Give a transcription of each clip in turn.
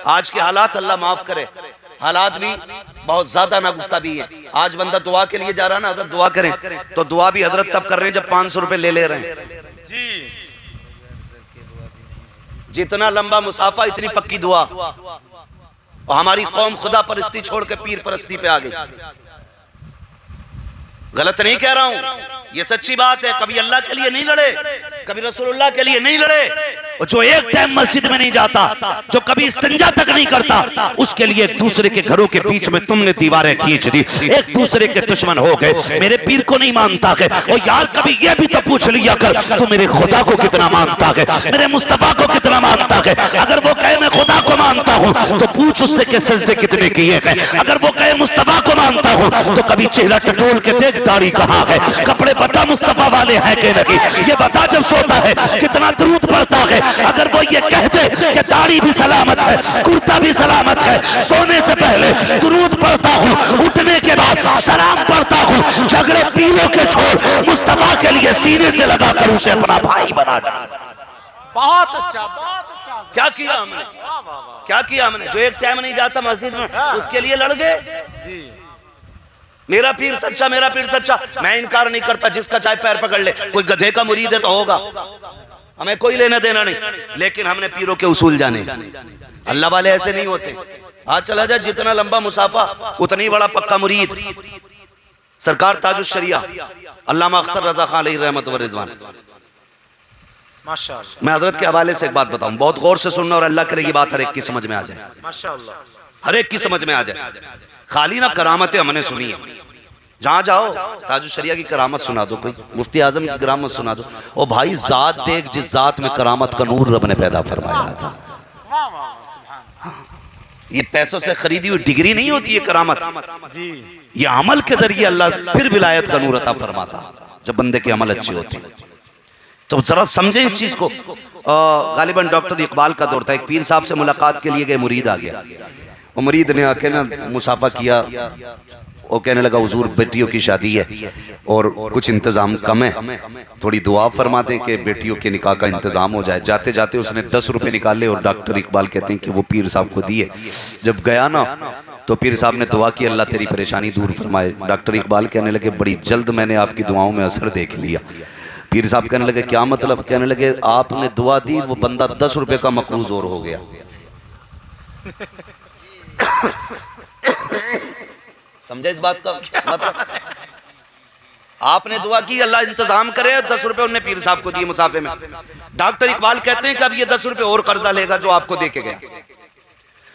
आज के हालात अल्लाह माफ करे, हालात भी बहुत ज्यादा नागुफ्ता भी है। आज बंदा दुआ के लिए जा रहा है ना, हजरत दुआ करें, तो दुआ भी हजरत तब कर रहे हैं जब 500 रुपए ले रहे हैं जी। जितना लंबा मुसाफा इतनी पक्की दुआ। और हमारी कौम खुदा परस्ती छोड़ के पीर परस्ती पे आ गई। गलत नहीं कह रहा हूं, ये सच्ची बात है। कभी अल्लाह के लिए नहीं लड़े, कभी रसूलुल्लाह के लिए नहीं लड़े। और जो एक टाइम मस्जिद में नहीं जाता, जो कभी इस्तिंजा तक नहीं करता, उसके लिए एक दूसरे के घरों के बीच में तुमने दीवारें खींच दी, एक दूसरे के दुश्मन हो गए। मेरे पीर को नहीं मानता है, और यार कभी ये भी तो पूछ लिया कर तू मेरे खुदा को कितना मानता है, मेरे मुस्तफा को कितना मानता है। अगर वो कहे मैं खुदा को मानता हूँ तो पूछ उससे के सजदे कितने किए हैं। अगर वो कहे मुस्तफा को मानता हूँ तो कभी चेहरा टटोल के देख दाढ़ी कहाँ है, कपड़े बता मुस्तफा वाले हैं कि नहीं, ये बता जब सोता है कितना दरूद पड़ता है। अगर वो ये कह दे कि दाढ़ी भी सलामत है, कुर्ता भी सलामत है, सोने से पहले दरूद पढ़ता हूँ, उठने के बाद सलाम पढ़ता हूँ, झगड़े पीरों के छोड़ मुस्तफा के लिए सीने से लगा कर उसे अपना भाई बना डाल। बहुत अच्छा, बहुत अच्छा। क्या किया हमने, क्या किया हमने? जो एक टाइम नहीं जाता मस्जिद में उसके लिए लड़ गए जी। मेरा पीर सच्चा, मेरा पीर सच्चा, मैं इनकार नहीं करता, जिसका चाहे पैर पकड़ ले। कोई गधे का मुरीद है तो होगा, हमें कोई लेना देना नहीं, लेकिन हमने पीरों के उसूल जाने। अल्लाह वाले ऐसे नहीं होते। आज चला जाए, जितना लंबा मुसाफा उतनी बड़ा पक्का मुरीद। सरकार ताजुश शरिया अल्लामा अख्तर रजा खान अलैहि रहमत व रिजवान। माशाअल्लाह। मैं हजरत के हवाले से एक बात बताऊं, बहुत गौर से सुनना, और अल्लाह करे ये बात हर एक की समझ में आ जाए। माशाअल्लाह, हर एक की समझ में आ जाए। खाली ना करामतें हमने सुनी है, जहां जाओ ताजुश शरिया की करामत सुना दो, कोई मुफ्ती आजम की करामत सुना दो। ओ भाई, जात देख जिस जात में करामत का नूर रब ने पैदा फरमाया था। ये पैसों से खरीदी हुई डिग्री नहीं होती है करामत जी। ये अमल के जरिए अल्लाह फिर विलायत का नूर अता फरमाता, जब बंदे के अमल अच्छे होते हैं। तो जरा समझे इस चीज को। गालिबन डॉक्टर इकबाल का दौर था, एक पीर साहब से मुलाकात के लिए गए, मुरीद आ गया। वो मुरीद ने आके ना मुसाफा किया, वो कहने लगा हुजूर बेटियों की शादी है और कुछ इंतज़ाम कम है, थोड़ी दुआ फरमा दें कि बेटियों के निकाह का इंतज़ाम हो जाए। जाते जाते उसने 10 रुपये निकाले और डॉक्टर इकबाल कहते हैं कि वो पीर साहब को दिए। जब गया ना तो पीर साहब ने दुआ की, अल्लाह तेरी परेशानी दूर फरमाए। डॉक्टर इकबाल कहने लगे बड़ी जल्द मैंने आपकी दुआओं में असर देख लिया। पीर साहब कहने लगे क्या मतलब? कहने लगे आपने दुआ दी, वो बंदा 10 रुपये का मकरूज और हो गया। समझे इस बात का मतलब? आपने दुआ की अल्लाह इंतजाम करे, 10 रुपए उन्होंने पीर साहब को दिए मुसाफे में। डॉक्टर इकबाल कहते हैं कि अब ये 10 रुपए और कर्जा लेगा जो आपको दे के गया।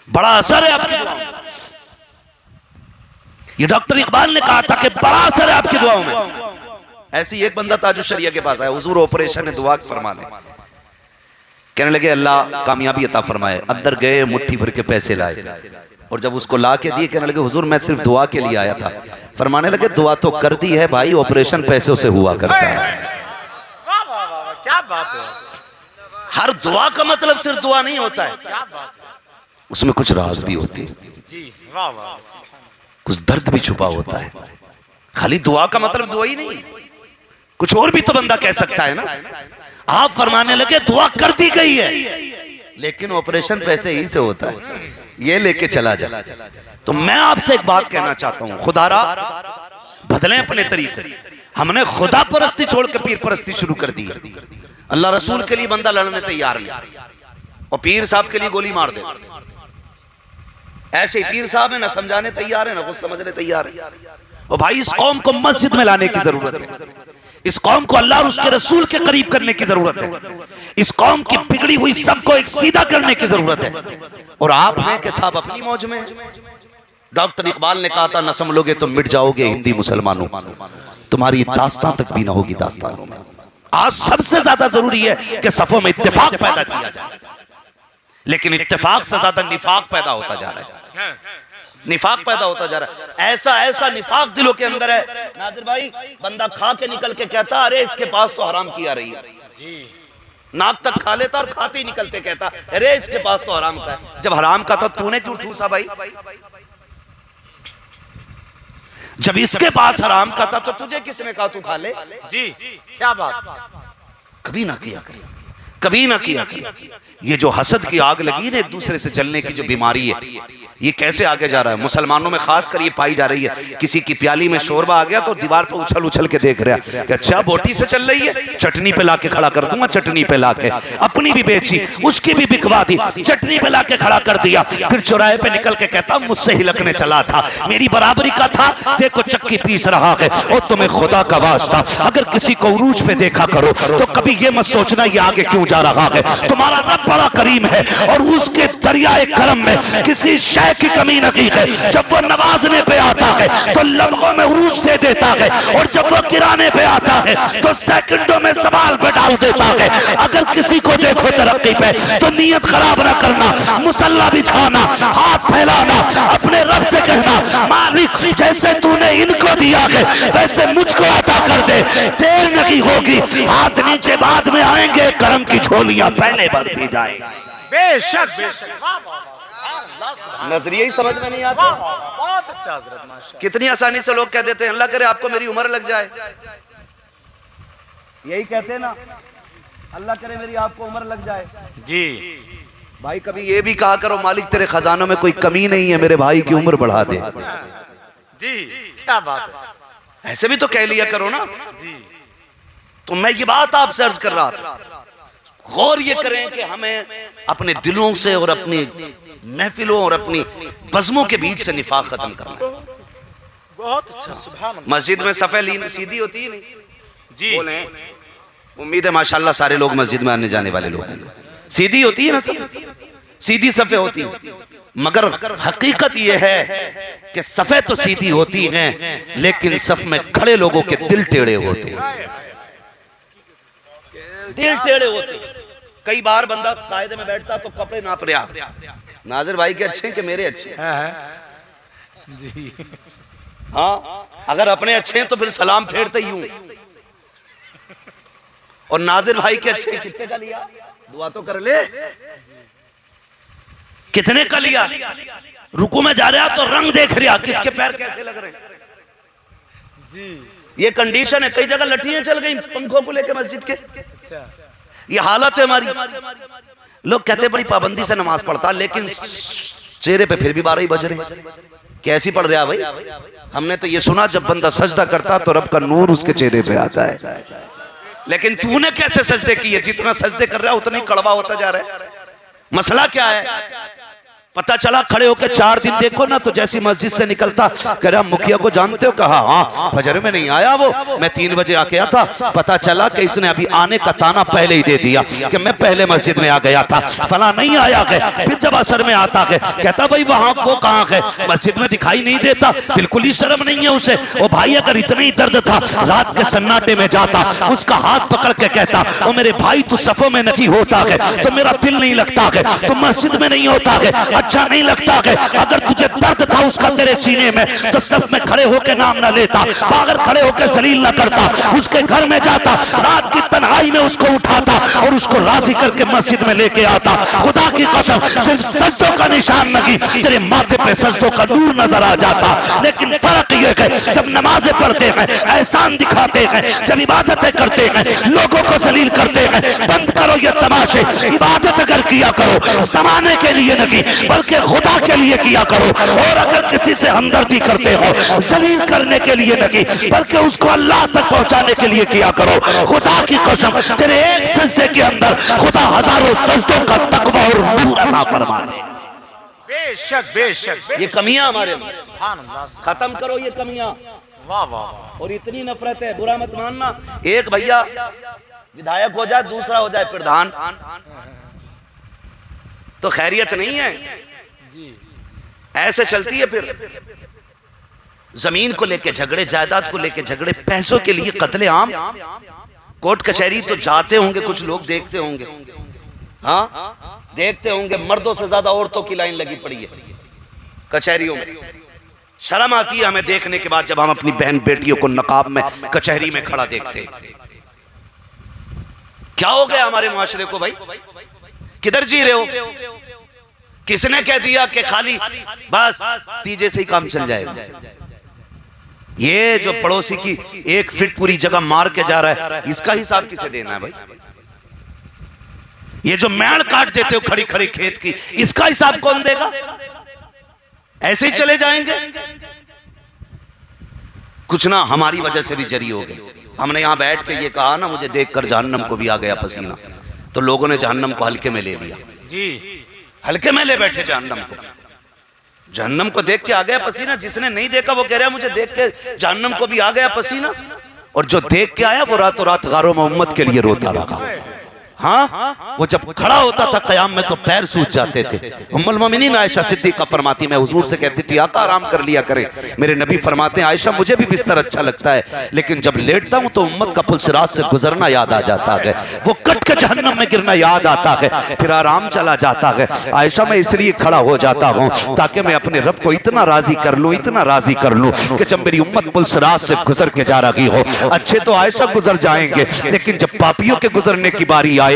बड़ा असर है आपकी दुआओं में। ये डॉक्टर इकबाल ने कहा था कि बड़ा असर है आपकी दुआओं में। ऐसी एक बंदा ताजुश शरिया के पास आया, हुजूर ऑपरेशन है, दुआ फरमा दे। कहने लगे अल्लाह कामयाबी अता फरमाए। अंदर गए, मुट्ठी भर के पैसे लाए और जब उसको ला के दिए, कहने लगे हुजूर मैं सिर्फ दुआ के लिए आया था। फरमाने लगे दुआ तो कर दी है भाई, ऑपरेशन पैसों से हुआ करता है। वाह वाह वाह, क्या बात है। हर दुआ का मतलब सिर्फ दुआ नहीं होता है, क्या बात है। उसमें कुछ राज भी होते हैं जी। वाह वाह, कुछ दर्द भी छुपा होता है। खाली दुआ का मतलब दुआ ही नहीं, कुछ और भी तो बंदा कह सकता है ना। आप फरमाने लगे दुआ कर दी गई है लेकिन ऑपरेशन पैसे ही से होता है, ये लेके चला जा। तो मैं आपसे एक बात कहना चाहता हूं, खुदारा बदलें अपने तरीके। हमने खुदा परस्ती छोड़ के पीर परस्ती शुरू कर दी। अल्लाह रसूल के लिए बंदा लड़ने तैयार नहीं और पीर साहब के लिए गोली मार दे। ऐसे ही पीर साहब है ना समझाने तैयार है ना कुछ समझने तैयार है। और भाई इस कौम को मस्जिद में लाने की जरूरत है, इस कौम को अल्लाह और उसके रसूल के करीब करने की जरूरत है, इस कौम की बिगड़ी हुई सबको एक सीधा करने की जरूरत है। और आप हैं कि साहब अपनी मौज में। डॉक्टर इकबाल ने कहा था न संभलोगे तो मिट जाओगे हिंदी मुसलमानों, तुम्हारी दास्तान तक भी ना होगी दास्तानों में। आज सबसे ज्यादा जरूरी है कि सफों में इत्तेफाक पैदा किया जाए, लेकिन इत्तेफाक से ज्यादा निफाक पैदा होता जा रहा है। निफाक पैदा होता जा रहा है। ऐसा ऐसा निफाक दिलों के अंदर है नाजिर भाई, बंदा खा के निकल के कहता अरे इसके पास तो हराम किया रही है जी। नाक तक खा लेता और खाते ही निकलते कहता अरे इसके पास तो हराम का है। जब हराम का था तूने क्यों ठूसा भाई? जब इसके पास हराम का था तो तुझे किसने कहा तू खा ले? जी क्या बात। कभी ना किया, कभी ना किया करो। ये जो हसद की आग लगी ना, एक दूसरे से जलने की जो बीमारी है, ये कैसे आगे जा रहा है मुसलमानों में, खास कर ये पाई जा रही है। किसी की प्याली में शोरबा आ गया तो दीवार पे उछल उछल के देख रहा है कि अच्छा बोटी से चल रही है, चटनी पे लाके खड़ा कर दूंगा, चटनी पे लाके। अपनी भी बेची, उसकी भी बिकवा दी, चटनी पे लाके खड़ा कर दिया। फिर चौराहे पे निकल के कहता मुझसे हिलकने चला था, मेरी बराबरी का था, देखो चक्की पीस रहा है। और तुम्हें खुदा का वास्ता, अगर किसी को उरूज पे देखा करो तो कभी ये मत सोचना ये आगे क्यों जा रहा है। तुम्हारा रब बड़ा करीम है और उसके दरियाए करम में किसी शय की कमी नहीं है। जब वो नवाजने पे आता है तो लम्हों में उरूज दे देता है, और जब वो गिराने पे आता है तो सेकंडों में सवाल पे डाल देता है। अगर किसी को देखो तरक्की पे तो नीयत खराब ना करना, मुसल्ला बिछाना, हाथ फैलाना, अपने रब से कहना मालिक जैसे तूने इनको दिया है वैसे मुझको अता कर दे, देर नहीं होगी, हाथ नीचे बाद में आएंगे, करम की झोलियां पहले बढ़ती जाए। बेशक बेशक। नजरिया ही समझ में नहीं आता। बहुत अच्छा हजरत, माशाअल्लाह। कितनी आसानी से लोग कह देते हैं अल्लाह करे आपको मेरी उम्र लग जाए, यही कहते हैं ना, अल्लाह करे मेरी आपको उम्र लग जाए। जी भाई कभी ये भी कहा करो मालिक तेरे खजानों में कोई कमी नहीं है, मेरे भाई की उम्र बढ़ा दे। जी क्या बात है, ऐसे भी तो कह लिया करो ना। जी तो मैं ये बात आपसे अर्ज कर रहा था, गौर ये करें कि हमें अपने दिलों से और अपनी महफिलों और अपनी बज़मों के बीच से निफाक खत्म करना है। बहुत अच्छा, सुभान अल्लाह। मस्जिद में सफ़े लीन सीधी होती है नहीं? जी बोले उम्मीद है माशाल्लाह सारे लोग मस्जिद में आने जाने वाले लोग, सीधी होती है ना, सफ़े सीधी सफ़े होती है, मगर हकीकत यह है कि सफ़े तो सीधी होती हैं लेकिन सफ़ में खड़े लोगों के दिल टेढ़े होते हैं, दिल टेढ़े होते हैं। कई बार बंदा कायदे में बैठता तो कपड़े नाप रहा, नाजिर भाई के अच्छे हैं कि मेरे अच्छे हैं? जी हाँ, अगर अपने अच्छे हैं तो फिर सलाम फेरते यूं, और नाजिर भाई के अच्छे हैं, कितने का लिया, दुआ तो कर ले, कितने का लिया, रुकू में जा रहा तो रंग देख रहा किसके पैर कैसे लग रहे हैं। जी ये कंडीशन है, कई जगह लठियां चल गई पंखों को लेकर मस्जिद के, अच्छा ये हालत है हमारी। लोग कहते बड़ी पाबंदी से नमाज पढ़ता, लेकिन चेहरे पे फिर भी 12 ही बज रहे। कैसी पढ़ रहा भाई? हमने तो ये सुना जब बंदा सजदा करता तो रब का नूर उसके चेहरे पे आता है, लेकिन तूने कैसे सजदे किए? जितना सजदे कर रहा है उतना ही कड़वा होता जा रहा है। मसला क्या है? पता चला खड़े होकर 4 दिन देखो ना तो जैसी मस्जिद से निकलता कह रहा मुखिया को जानते हो? कहा हाँ, फजर में नहीं आया वो, मैं 3 बजे आके आया था, पता चला कि इसने अभी आने का ताना पहले ही दे दिया कि मैं पहले मस्जिद में आ गया था, फला नहीं आया है। फिर जब असर में आता है कहता भाई वहां वो कहाँ है, मस्जिद में दिखाई नहीं देता, बिल्कुल ही शर्म नहीं है उसे। वो भाई अगर इतना ही दर्द था रात के सन्नाटे में जाता, उसका हाथ पकड़ के कहता ओ मेरे भाई तू सफों में नहीं होता है तो मेरा दिल नहीं लगता है, तो मस्जिद में नहीं होता है अच्छा नहीं लगता है। अगर तुझे दर्द था उसका तेरे सीने में तो सब में खड़े होकर नाम ना लेता, बाहर खड़े होकर जलील ना करता, उसके घर में जाता, रात की तन्हाई में उसको उठाता और उसको राजी करके मस्जिद में लेके आता। खुदा की कसम सिर्फ सजदों का निशान नहीं, तेरे माथे पे सजदों का नूर नजर आ जाता। लेकिन फर्क ये है जब नमाजें पढ़ते हैं, एहसान दिखाते हैं, जब इबादतें करते हैं, लोगों को जलील करते हैं, बंद करो ये तमाशे, इबादत अगर किया करो समाने के लिए नहीं बल्कि खुदा के लिए किया करो। और अगर किसी से हमदर्दी करते हो जलील करने के लिए नहीं बल्कि उसको अल्लाह तक पहुंचाने के लिए किया करो। खुदा की कसम तेरे एक सजदे के अंदर खुदा हजारों सजदों का तकवा और नूर अता फरमा दे। बेशक बेशक, ये कमियां हमारे अंदर, सुभान अल्लाह, खत्म करो ये कमियां। वाह वाह। और इतनी नफरत है, बुरा मत मानना, एक भैया विधायक हो जाए दूसरा हो जाए प्रधान तो खैरियत नहीं है, ऐसे चलती है। फिर जमीन को लेके झगड़े, जायदाद को लेके झगड़े, पैसों के लिए कत्ले आम। कोर्ट कचहरी तो जाते होंगे कुछ लोग, देखते होंगे, हाँ देखते होंगे, मर्दों से ज्यादा औरतों की लाइन लगी पड़ी है कचहरियों में। शर्म आती है हमें देखने के बाद जब हम अपनी बहन बेटियों को नकाब में कचहरी में खड़ा देखते हैं। क्या हो गया हमारे मुआशरे को भाई? किधर जी रहे हो? किसने कह दिया कि खाली बस तीजे से ही काम चल जाएगा? ये जो पड़ोसी की 1 फीट पूरी जगह मार के जा रहा है, इसका हिसाब किसे देना है भाई? ये जो मेड़ काट देते हो खड़ी खड़ी खेत की, इसका हिसाब कौन देगा? ऐसे ही चले जाएंगे? कुछ ना हमारी वजह से भी जरी हो गए। हमने यहां बैठ के ये कहा ना, मुझे देखकर जहन्नम को भी आ गया पसीना, तो लोगों ने जहन्नम को हल्के में ले लिया। जी, हल्के में ले बैठे जहन्नम को। जहन्नम को देख के आ गया पसीना। जिसने नहीं देखा वो कह रहा मुझे देख के जहन्नम को भी आ गया पसीना, और जो देख के आया वो रातों रात गारो मोहम्मद के लिए रोता रहा। हाँ, वो जब खड़ा होता था कयाम में तो पैर सूज जाते थे। उम्मुल मोमिनीन आयशा सिद्दीक़ा फरमाती, मैं हुजूर से कहती थी आका आराम कर लिया करें। मेरे नबी फरमाते हैं आयशा मुझे भी बिस्तर अच्छा लगता है, लेकिन जब लेटता हूं तो उम्मत का पुलसिरात से गुजरना याद आ जाता है, वो कट के जहन्नम में गिरना याद आता है, फिर आराम चला जाता है। आयशा मैं इसलिए खड़ा हो जाता हूं ताकि मैं अपने रब को इतना राजी कर लूं, इतना राजी कर लूं कि जब मेरी उम्मत पुलसिरात से गुजर के जा रही हो, अच्छे तो आयशा गुजर जाएंगे, लेकिन जब पापियों के गुजरने की बारी आएगी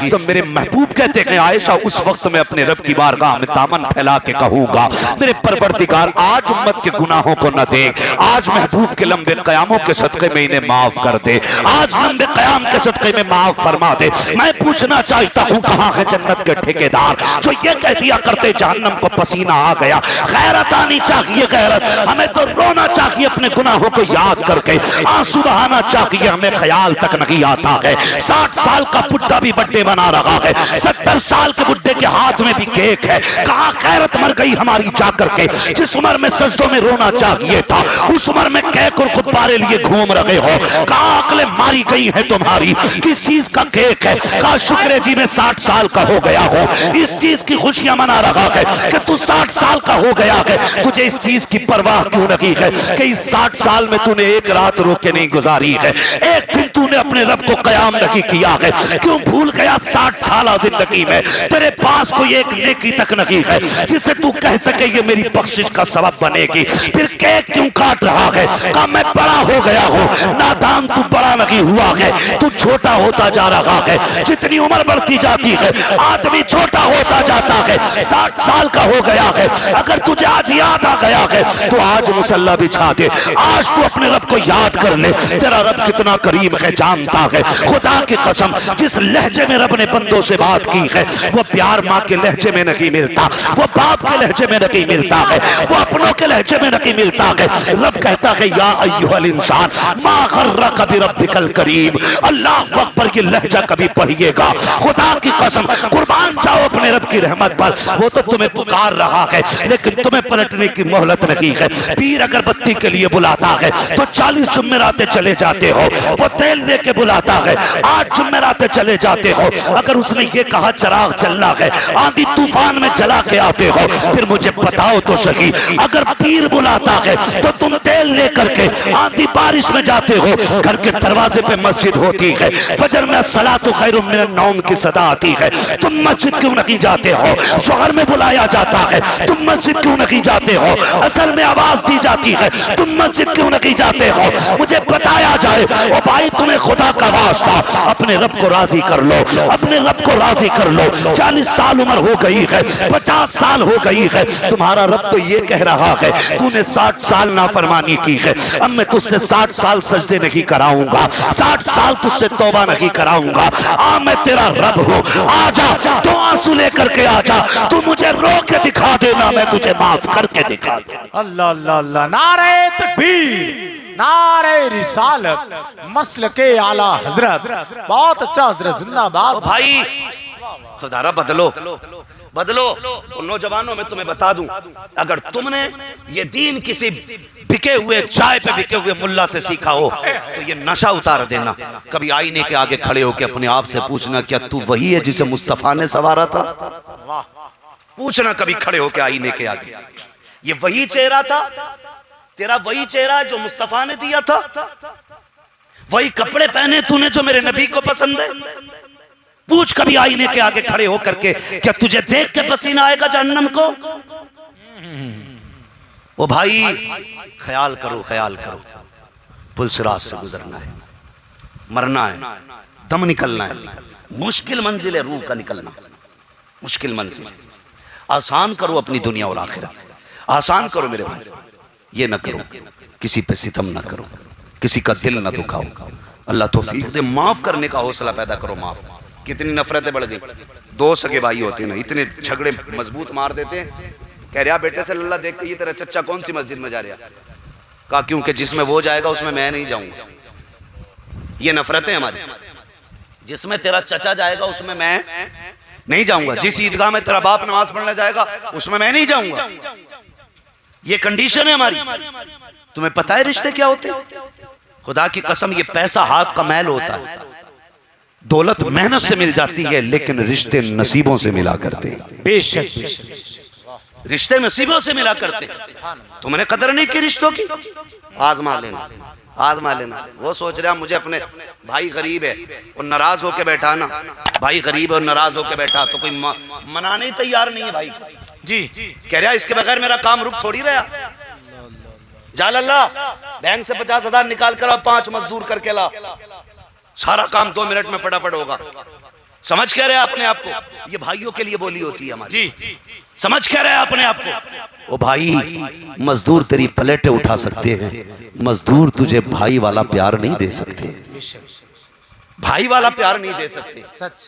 तो मेरे महबूब कहते हैं आयशा उस वक्त मैं अपने रब की बारगाह में दामन फैला के कहूंगा, मेरे परवरदिगार आज उम्मत के गुनाहों को न देख, आज महबूब के लंबे कयामों के सदक़े में इन्हें माफ कर दे, आज लंबे कयाम के सदक़े में माफ फरमा दे। मैं पूछना चाहता हूं कहां है जन्नत के ठेकेदार जो ये कह दिया करते जहन्नम को पसीना आ गया? गैरत आनी चाहिए, गैरत। हमें तो रोना चाहिए अपने गुनाहों को याद करके, आंसू बहाना चाहिए, हमें ख्याल तक नहीं आता है। 60 साल का बुढ़ा भी बर्थडे बना रहा है, 70 साल के बुढ़े के हाथ में भी केक है। कहां गैरत मर गई हमारी जाकर के? जिस उम्र में सजदों में रोना चाहिए था उस उम्र में केक और गुब्बारे लिए घूम रहे हो। कहां अकलें मारी गई है तुम्हारी? किस चीज का केक है? कहां शुक्र जी में 60 साल का हो गया हो, इस चीज की खुशियां मना रहा है कि तू 60 साल का हो गया है। तुझे इस चीज की परवाह क्यों नहीं है कि इस 60 साल में तूने एक रात रो के नहीं गुजारी है, एक दिन तूने अपने रब को कयाम नहीं किया है? क्यों भूल गया 60 साल जिंदगी में तेरे पास कोई एक नेकी तक नहीं है जिसे तू कह सके ये मेरी बख्शिश का सबब बनेगी? फिर केक क्यों काट रहा है? कहा मैं बड़ा हो गया हूं। नादान तू बड़ा नहीं हुआ है, तू छोटा होता जा रहा है। जितनी उम्र बढ़ती जाती है आदमी छोटा होता जाता है। 60 साल का हो गया है, अगर तुझे आज याद आ गया है तो आज मुसल्ला बिछा दे, आज तू अपने रब को याद कर ले। तेरा रब कितना करीम है जानता है। खुदा की कसम जिस लहजे में रब ने बंदों से बात की है वो प्यार माँ के लहजे में नहीं मिलता, वो बाप के लहजे में नहीं मिलता है, वो अपनों के लहजे में नहीं मिलता है। रब कहता है या अय्युहल इंसान मा गर्रका बिरब्बिकल करीम। अल्लाह अकबर की लहजा कभी पढ़िएगा, खुदा की कसम कुर्बान जाओ अपने रब की रहमत पर। वो तो तुम्हें पुकार रहा है लेकिन तुम्हें पलटने की मोहलत नहीं है। पीर अगरबत्ती के लिए बुलाता है तो 40 जुम्मेराते चले जाते हो, वो तेल लेके बुलाता है 8 जुम्मेराते चले जाते हो। अगर उसने ये कहा चराग जलना है आंधी तूफान में जला के आते हो, फिर मुझे बताओ तो सही अगर पीर बुलाता है तो तुम तेल लेकर के आंधी बारिश में जाते हो, घर के दरवाजे पे मस्जिद होती है, फजर में सलातु खैरुम मिनन नौम की सदा आती है, तुम मस्जिद क्यों नहीं जाते हो? शोहर में बुलाया जाता है, तुम मस्जिद क्यों नहीं जाते हो? असर में आवाज दी जाती है, तुम मस्जिद क्यों नहीं जाते हो? मुझे बताया जाए ओ भाई तुम्हें खुदा का वास्ता अपने रब को राजी कर लो, अपने रब को राजी कर लो। 40 साल उम्र हो गई है, 50 साल हो गई है, तुम्हारा रब तो ये कह रहा है तूने 60 साल नाफरमानी की है, अब मैं तुझसे 60 साल सजदे नहीं कराऊंगा, 60 साल तुझसे तौबा नहीं कराऊंगा। आ मैं तेरा रब हूँ, आजा तो आंसू लेकर के आजा, तू मुझे रो के दिखा देना, मैं तुझे माफ करके दिखा दूंगा। अल्लाह अल्लाह अल्लाह। नारे तकबीर, नारे रिसालत, मसलके आला हजरत। बहुत अच्छा हजरत, जिंदाबाद भाई। खुदारा बदलो बदलो। नौजवानों में तुम्हें बता दूं, अगर तुमने ये दीन किसी बिके हुए चाय पे बिके हुए मुल्ला से सीखा हो तो ये नशा उतार देना। कभी आईने के आगे खड़े होकर अपने आप से पूछना क्या तू वही है जिसे मुस्तफा ने संवारा था? पूछना कभी खड़े होकर आईने के आगे, ये वही चेहरा था तेरा, वही चेहरा जो मुस्तफा ने दिया था? वही कपड़े पहने तूने जो मेरे नबी को पसंद है? पूछ कभी आईने के आगे खड़े होकर के क्या तुझे देख के पसीना आएगा जहन्नम को? ओ भाई ख्याल करो, ख्याल करो। पुलसिरात से गुजरना है, मरना है, दम निकलना है। मुश्किल मंजिल है रूह का निकलना, मुश्किल मंजिल। आसान करो अपनी दुनिया और आखिरत, आसान करो मेरे भाई। ये ना करो, किसी पे सितम ना करो, किसी का दिल ना दुखाओ। अल्लाह तौफीक दे, माफ करने का हौसला पैदा करो। माफ कितनी नफरतें बढ़ गई। दो सगे भाई होते हैं ना, इतने झगड़े मजबूत मार देते हैं। कह रहा बेटे से लल्ला देख के, ये तेरा चच्चा कौन सी मस्जिद में जा रहा? कहा क्योंकि जिसमें वो जाएगा उसमें मैं नहीं जाऊंगा। ये नफरतें हमारी। जिसमें तेरा चचा जाएगा उसमें मैं नहीं जाऊंगा, जिस ईदगाह में तेरा बाप नमाज पढ़ने जाएगा उसमें मैं नहीं जाऊंगा। ये कंडीशन है हमारी। तुम्हें पता है रिश्ते क्या होते हैं? खुदा की कसम, ये पैसा हाथ का मैल होता है। दौलत मेहनत से मिल जाती है, लेकिन रिश्ते नसीबों से मिला करते हैं। बेशक रिश्ते नसीबों से मिला करते। तुमने कदर नहीं की रिश्तों की, आजमा लेना, आजमा लेना। वो सोच रहा मुझे अपने भाई गरीब है और नाराज होके बैठा ना, भाई गरीब है और नाराज होके बैठा तो कोई मनाने ही तैयार नहीं है भाई जी। कह रहा इसके बगैर मेरा काम रुक थोड़ी रहा। जा लल्ला बैंक से 50,000 निकाल कर और 5 मजदूर करके ला, सारा काम 2 मिनट में फटाफट होगा। समझ कह रहे अपने आप को? ये भाइयों के लिए बोली होती है हमारी जी। समझ कह रहे हैं अपने आप को? ओ भाई, मजदूर तेरी प्लेटें उठा सकते हैं, मजदूर तुझे भाई वाला प्यार नहीं दे सकते, भाई वाला प्यार नहीं दे सकते। सच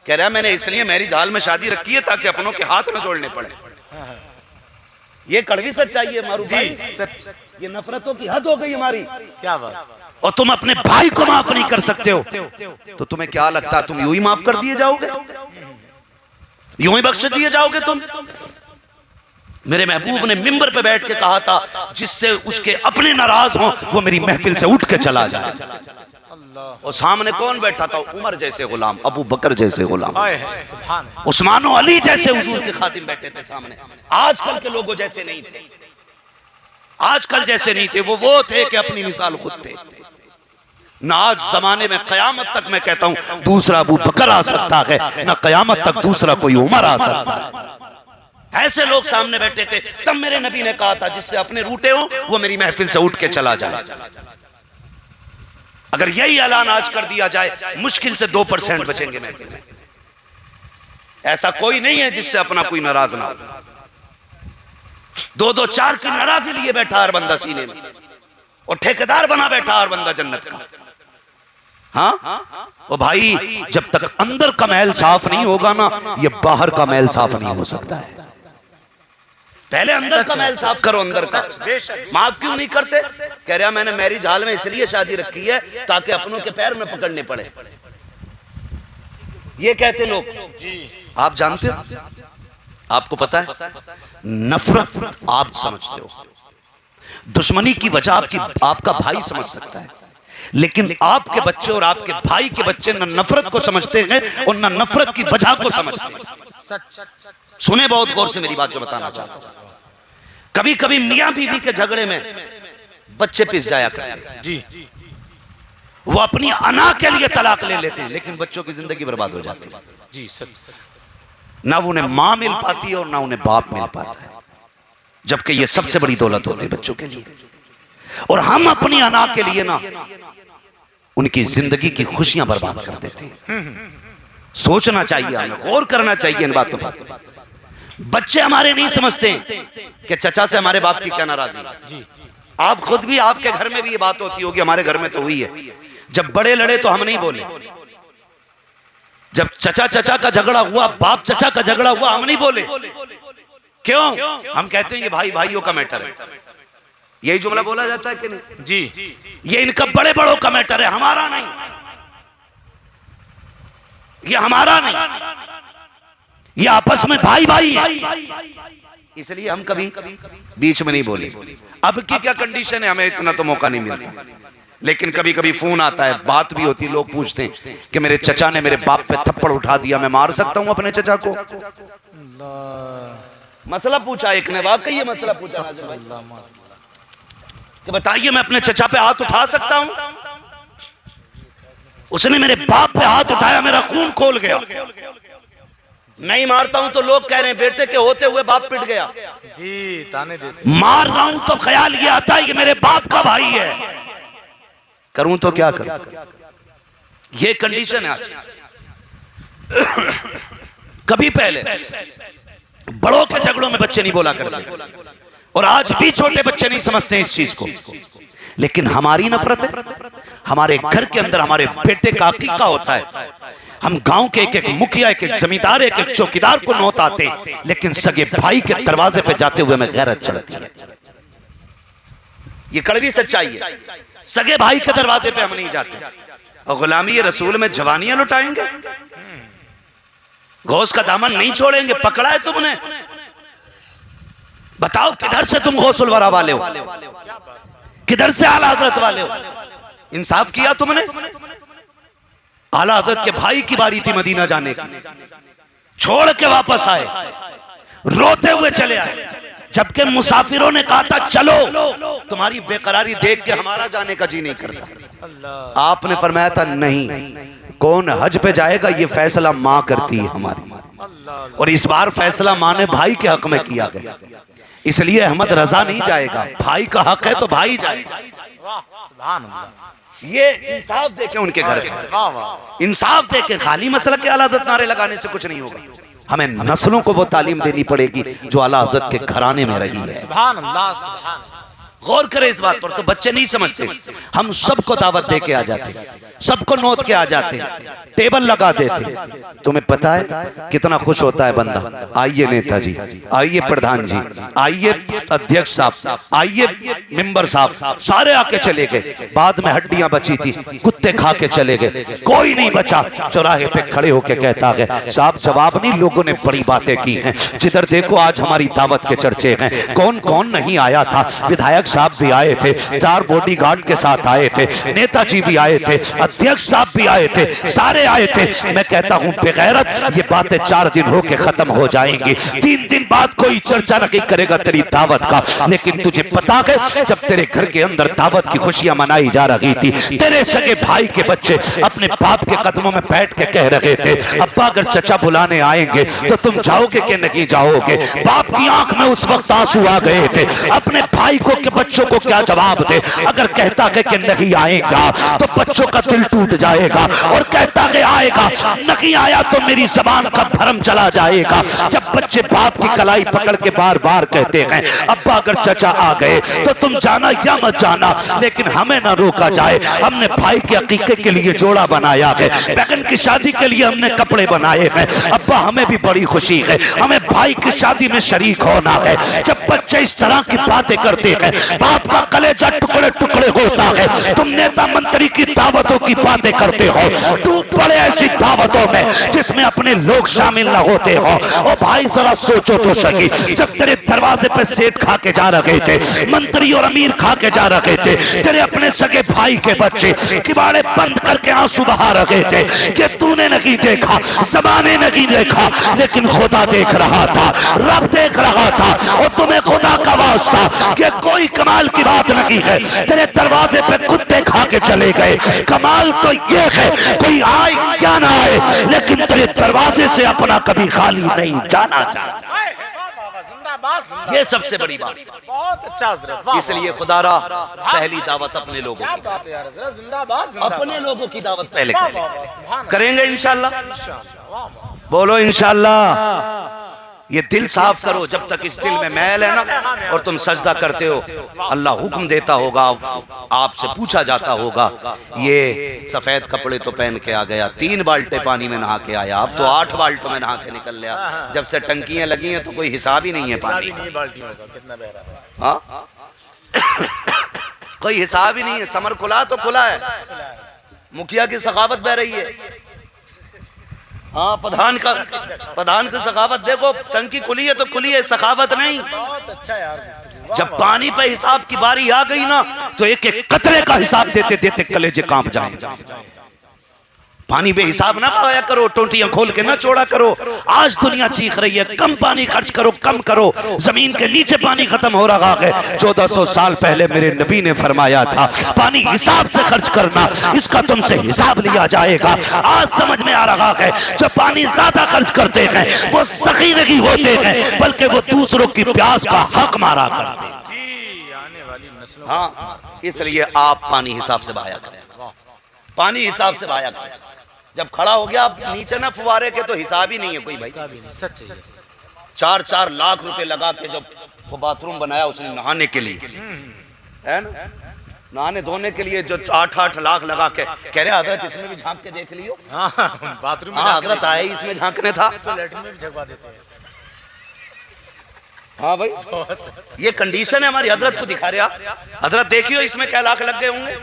कह रहा मैंने इसलिए मैरिज हॉल में शादी रखी है ताकि अपनों के हाथ न जोड़ने पड़े। ये कड़वी सच्चाई है मारू भाई, सच। ये नफरतों की हद हो गई हमारी। क्या बात। और तुम अपने भाई को माफ नहीं कर सकते हो तो तुम्हें क्या लगता है तुम यूं ही माफ कर दिए जाओगे? यूं ही बख्श दिए जाओगे तुम? मेरे महबूब ने मिंबर पे बैठ के कहा था, जिससे उसके अपने नाराज हों वो मेरी महफिल से उठ के चला जाए। और सामने कौन बैठा था? उमर जैसे गुलाम, अबू बकर जैसे गुलाम, उस्मान और अली जैसे हुजूर के खातिम बैठे थे सामने। आजकल के लोगों जैसे नहीं थे, आजकल जैसे नहीं थे। वो थे कि अपनी मिसाल खुद थे। ना आज जमाने में कयामत तक मैं कहता हूं दूसरा अबू बकर आ सकता है, ना कयामत तक दूसरा कोई उमर आ सकता है। ऐसे लोग सामने बैठे थे। तब मेरे नबी ने कहा था, जिससे अपने रूठे हो वो मेरी महफिल से उठ के चला जाए। अगर यही ऐलान आज कर दिया जाए, मुश्किल से 2% बचेंगे महफिल में। ऐसा कोई नहीं है जिससे अपना कोई नाराज ना हो। 2-2, 4 की नाराजी लिए बैठा हर बंदा सीने में, और ठेकेदार बना बैठा हर बंदा जन्नत का। हाँ ओ भाई, जब तक अंदर का महल साफ नहीं होगा ना, ये बाहर का महल साफ नहीं हो सकता है। पहले अंदर का महल साफ करो, अंदर का। माफ क्यों नहीं करते? कह रहा मैंने मैरिज हॉल में इसलिए शादी रखी है ताकि अपनों के पैर में पकड़ने पड़े। ये कहते लोग। आप जानते हो, आपको पता है, नफरत आप समझते हो, दुश्मनी की वजह आपका भाई समझ सकता है, लेकिन आपके बच्चे और आपके भाई के बच्चे न नफरत को समझते हैं और न नफरत की वजह को समझते हैं। सुने बहुत गौर से मेरी बात जो बताना चाहता हूं। कभी कभी मियां बीवी के झगड़े में बच्चे पिस जाया करते जी। वो अपनी अना के लिए तलाक ले लेते हैं, लेकिन बच्चों की जिंदगी बर्बाद हो जाती है जी। सच। ना उन्हें मां मिल पाती है और ना उन्हें बाप मिल पाता है, जबकि ये सबसे बड़ी दौलत होती है बच्चों के लिए। और हम अपनी अना के लिए ना उनकी जिंदगी की खुशियां बर्बाद कर देते हैं। सोचना चाहिए, हमें गौर करना चाहिए इन बातों पर। बच्चे हमारे नहीं समझते कि चचा से हमारे बाप की क्या नाराजगी जी। आप खुद भी, आपके घर में भी ये बात होती होगी, हमारे घर में तो हुई है। जब बड़े लड़े तो हम नहीं बोले, जब चचा का झगड़ा हुआ, बाप चचा का झगड़ा हुआ, हम नहीं बोले। क्यों? हम कहते हैं ये भाई भाइयों का मैटर है। यही जुमला बोला जाता है कि नहीं जी? ये इनका बड़े बड़ों का मैटर है, हमारा नहीं। ये हमारा नहीं, ये आपस में भाई भाई है, इसलिए हम कभी बीच में नहीं बोले। अब की क्या कंडीशन है, हमें इतना तो मौका नहीं मिलता, लेकिन कभी कभी फोन आता है, बात भी होती, लोग पूछते हैं कि मेरे चचा ने मेरे बाप पे थप्पड़ उठा दिया, मैं मार सकता हूं अपने चचा को? मसला पूछा एक ने, वाकई ये मसला पूछा कि बताइए मैं अपने चचा पे हाथ उठा सकता हूं? उसने मेरे बाप पे हाथ उठाया, मेरा खून खोल गया। नहीं मारता हूं तो लोग कह रहे हैं बेटे के होते हुए बाप पिट गया जी, ताने देते। मार रहा हूं तो ख्याल ये आता है कि मेरे बाप का भाई है, करूं तो क्या करूं? ये कंडीशन है आज। कभी पहले बड़ों के झगड़ों में बच्चे नहीं बोला करते, और आज भी छोटे बच्चे नहीं समझते इस चीज को। लेकिन हमारी नफरत है, हमारे घर के अंदर हमारे बेटे का अकीका होता है, हम गांव के एक एक मुखिया, एक एक जमींदार, एक एक चौकीदार को नौत आते, लेकिन सगे भाई के दरवाजे पे जाते हुए हमें गैरत चढ़ती है। ये कड़वी सच्चाई है। सगे भाई के दरवाजे पे हम नहीं जाते। और गुलामी रसूल में जवानियां लुटाएंगे, गौस का दामन नहीं छोड़ेंगे। पकड़ा है तुमने, बताओ किधर से तुम गौसुल वरा वाले हो, किधर से आला हजरत वाले हो? इंसाफ किया तुमने? आला हजरत के भाई की बारी थी मदीना जाने की, छोड़ के वापस आए, रोते हुए चले आए, जबकि मुसाफिरों ने कहा था चलो, तुम्हारी बेकरारी देख के हमारा जाने का जी नहीं करता। आपने फरमाया था नहीं, कौन हज पे जाएगा ये फैसला मां करती है हमारी, और इस बार फैसला मां ने भाई के हक में किया गया, इसलिए अहमद रजा नहीं जाएगा। भाई का हक है तो भाई जाएगा। ये इंसाफ देके उनके घर के, इंसाफ देके, खाली मसला के आला हज़रत नारे लगाने से कुछ नहीं होगा। हमें नस्लों को वो तालीम देनी पड़ेगी जो आला हज़रत के घराने में रही है। सुभान अल्लाह, सुभान। गौर करें इस बात पर। तो बच्चे नहीं समझते, हम सबको दावत दे के आ जाते, सबको नोट के आ जाते, टेबल लगा देते। तुम्हें पता है कितना खुश होता है बंदा, आइए नेताजी, आइए प्रधान जी, आइए अध्यक्ष साहब, आइए मेंबर साहब, सारे आके चले गए। बाद में हड्डियां बची थी, कुत्ते खा के चले गए, कोई नहीं बचा। चौराहे पे खड़े होके कहता है साहब जवाब नहीं, लोगों ने बड़ी बातें की हैं, जिधर देखो आज हमारी दावत के चर्चे हैं। कौन कौन नहीं आया था? विधायक साहब भी आए थे, 4 बॉडीगार्ड के साथ आए थे, नेताजी भी आए थे, अध्यक्ष साहब भी आए थे, सारे आए थे। मैं कहता हूं बेगैरत, ये बातें 4 दिन होके खत्म हो जाएंगी, 3 दिन बाद कोई चर्चा नहीं करेगा तेरी दावत का। लेकिन तुझे पता है जब तेरे घर के अंदर दावत की खुशियां मनाई जा रही थी, तेरे सगे भाई के बच्चे अपने बाप के कदमों में बैठ के कह रहे थे अब्बा अगर चचा बुलाने आएंगे तो तुम जाओगे कि नहीं जाओगे? बाप की आंख में उस वक्त आंसू आ गए थे। अपने भाई को के बच्चों को क्या जवाब दे? अगर कहता है कि नहीं आएगा तो बच्चों का दिल टूट जाएगा, और कहता है आएगा, नहीं आया तो मेरी जबान का भरम चला जाएगा। जब बच्चे बाप की कलाई पकड़ के बार बार कहते हैं अब्बा अगर चचा आ गए तो तुम जाना या मत जाना, लेकिन हमें ना रोका जाए। हमने भाई के अकीके के लिए जोड़ा बनाया है, बहन की शादी के लिए हमने कपड़े बनाए हैं। अब्बा हमें भी बड़ी खुशी है, हमें भाई की शादी में शरीक होना है। जब बच्चे इस तरह की बातें करते हैं, बाप का कलेजा टुकड़े टुकड़े होता है। तुम नेता मंत्री की दावतों की बातें करते हो, तू बड़े ऐसी दावतों में जिसमें अपने लोग शामिल न होते हो। ओ भाई जरा सोचो तो सही, जब तेरे दरवाजे पे सेठ खा के जा रहे थे, मंत्री और अमीर खा के जा रहे थे, तेरे अपने सगे भाई के बच्चे किबाड़े बंद करके आंसू बहा रहे थे कि तूने नहीं देखा, ज़माने नहीं देखा, लेकिन खुदा देख रहा था, रब देख रहा था। और तुम्हें खुदा का वास्ता कि कोई कमाल की बात नहीं है, तेरे दरवाजे पे कुत्ते खा के चले गए। कमाल तो ये है कोई आए या ना आए, लेकिन तेरे दरवाजे से अपना कभी खाली नहीं जाना चाहिए। ये सबसे बड़ी बात। बहुत अच्छा हज़रत। इसलिए खुदारा पहली दावत अपने लोगों की, अपने लोगों की दावत पहले करेंगे इंशाअल्लाह। बोलो इंशाअल्लाह। ये दिल साफ करो, जब तक इस दिल में मैल है ना, और तुम सजदा करते हो, अल्लाह हुक्म देता होगा, आपसे पूछा जाता होगा, ये सफेद कपड़े तो पहन के आ गया, 3 बाल्टे पानी में नहा के आया, अब तो 8 बाल्टों में नहा के निकल गया। जब से टंकियां लगी हैं तो कोई हिसाब ही नहीं है पानी, हाँ कोई हिसाब ही नहीं है। समर खुला तो खुला है, मुखिया की सखावत बह रही है, हाँ प्रधान की सखावत देखो, टंकी खुली है तो खुली है, सखावत नहीं। बहुत अच्छा यार। जब पानी पे हिसाब की बारी आ गई ना, तो एक एक कतरे का हिसाब देते देते कलेजे कांप जाएंगे। पानी बे हिसाब ना पाया करो, टोंटियां खोल के ना छोड़ा करो। आज दुनिया चीख रही है कम पानी खर्च करो, कम करो, जमीन के नीचे पानी खत्म हो रहा है। 1400 साल पहले मेरे नबी ने फरमाया था पानी हिसाब से खर्च करना, इसका तुमसे हिसाब लिया जाएगा। आज समझ में आ रहा है जो पानी ज्यादा खर्च करते हैं वो सखी नहीं होते हैं, बल्कि वो दूसरों की प्यास का हक मारा करते हैं। हाँ, इसलिए आप पानी हिसाब से बहाया करें, पानी हिसाब से बहाया करें। जब खड़ा हो गया आप नीचे ना फुवारे के, तो हिसाब ही नहीं है कोई भाई। सच है। 4-4 लाख रुपए लगा के जब वो बाथरूम बनाया उसने नहाने के लिए, है ना, नहाने धोने के लिए जो 8-8 लाख लगा के कह रहे हजरत इसमें भी झांक के देख लियो। हाँ, बाथरूम में हाँ हजरत आए इसमें झांकने था, तो लैट्रिन में भी झगवा देते हैं। हाँ भाई ये कंडीशन है हमारी, हजरत को दिखा रहे आप, हजरत देखियो इसमें क्या लाख लग गए होंगे।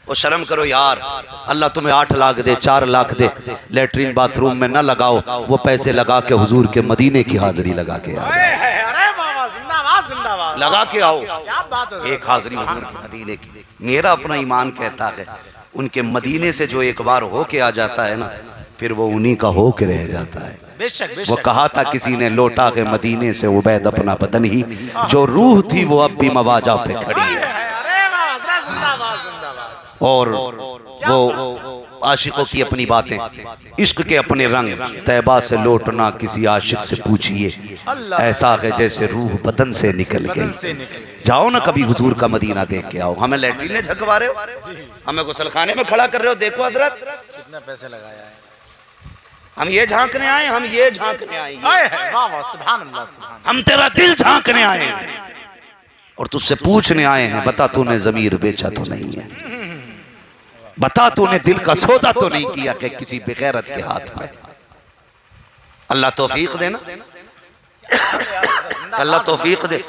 वो शर्म करो यार, अल्लाह तुम्हें 8 लाख दे, 4 लाख दे, लेटरिन बाथरूम में न लगाओ, वो पैसे लगा के हुजूर के मदीने की हाजिरी लगा के आओ। अरे बाबा जिंदाबाद जिंदाबाद, लगा के आओ क्या बात है। एक हाजिरी हुजूर के मदीने की। मेरा अपना ईमान कहता है उनके मदीने से जो एक बार होके आ जाता है ना, फिर वो उन्हीं का होके रह जाता है। बेशक वो बेशक। कहा था किसी ने, लौटा के मदीने से उबैद अपना बदन ही, जो रूह थी वो अब भी मवाजा पे खड़ी है। अरे बाबा हजरत जिंदाबाद जिंदाबाद। और वो आशिकों की अपनी बातें, इश्क के अपने रंग, तैबा से लौटना किसी आशिक से पूछिए, ऐसा है जैसे रूह बदन से निकल गई। जाओ ना कभी हुजूर का मदीना देख के आओ। हमें लैट्रिन झकवा रहे हो, हमें गुसलखाने में खड़ा कर रहे हो। देखो हजरत कितना पैसे लगाया है। हम ये झांकने आए, हम ये झांकने आए, वाह वाह सुभान अल्लाह सुभान। हम तेरा दिल झांकने आए हैं और तुझसे पूछने आए हैं, बता तूने ज़मीर बेचा तो नहीं है, बता तूने दिल का सौदा तो नहीं किया कि किसी बेगैरत के हाथ में। अल्लाह तौफीक देना, अल्लाह तौफीक दे।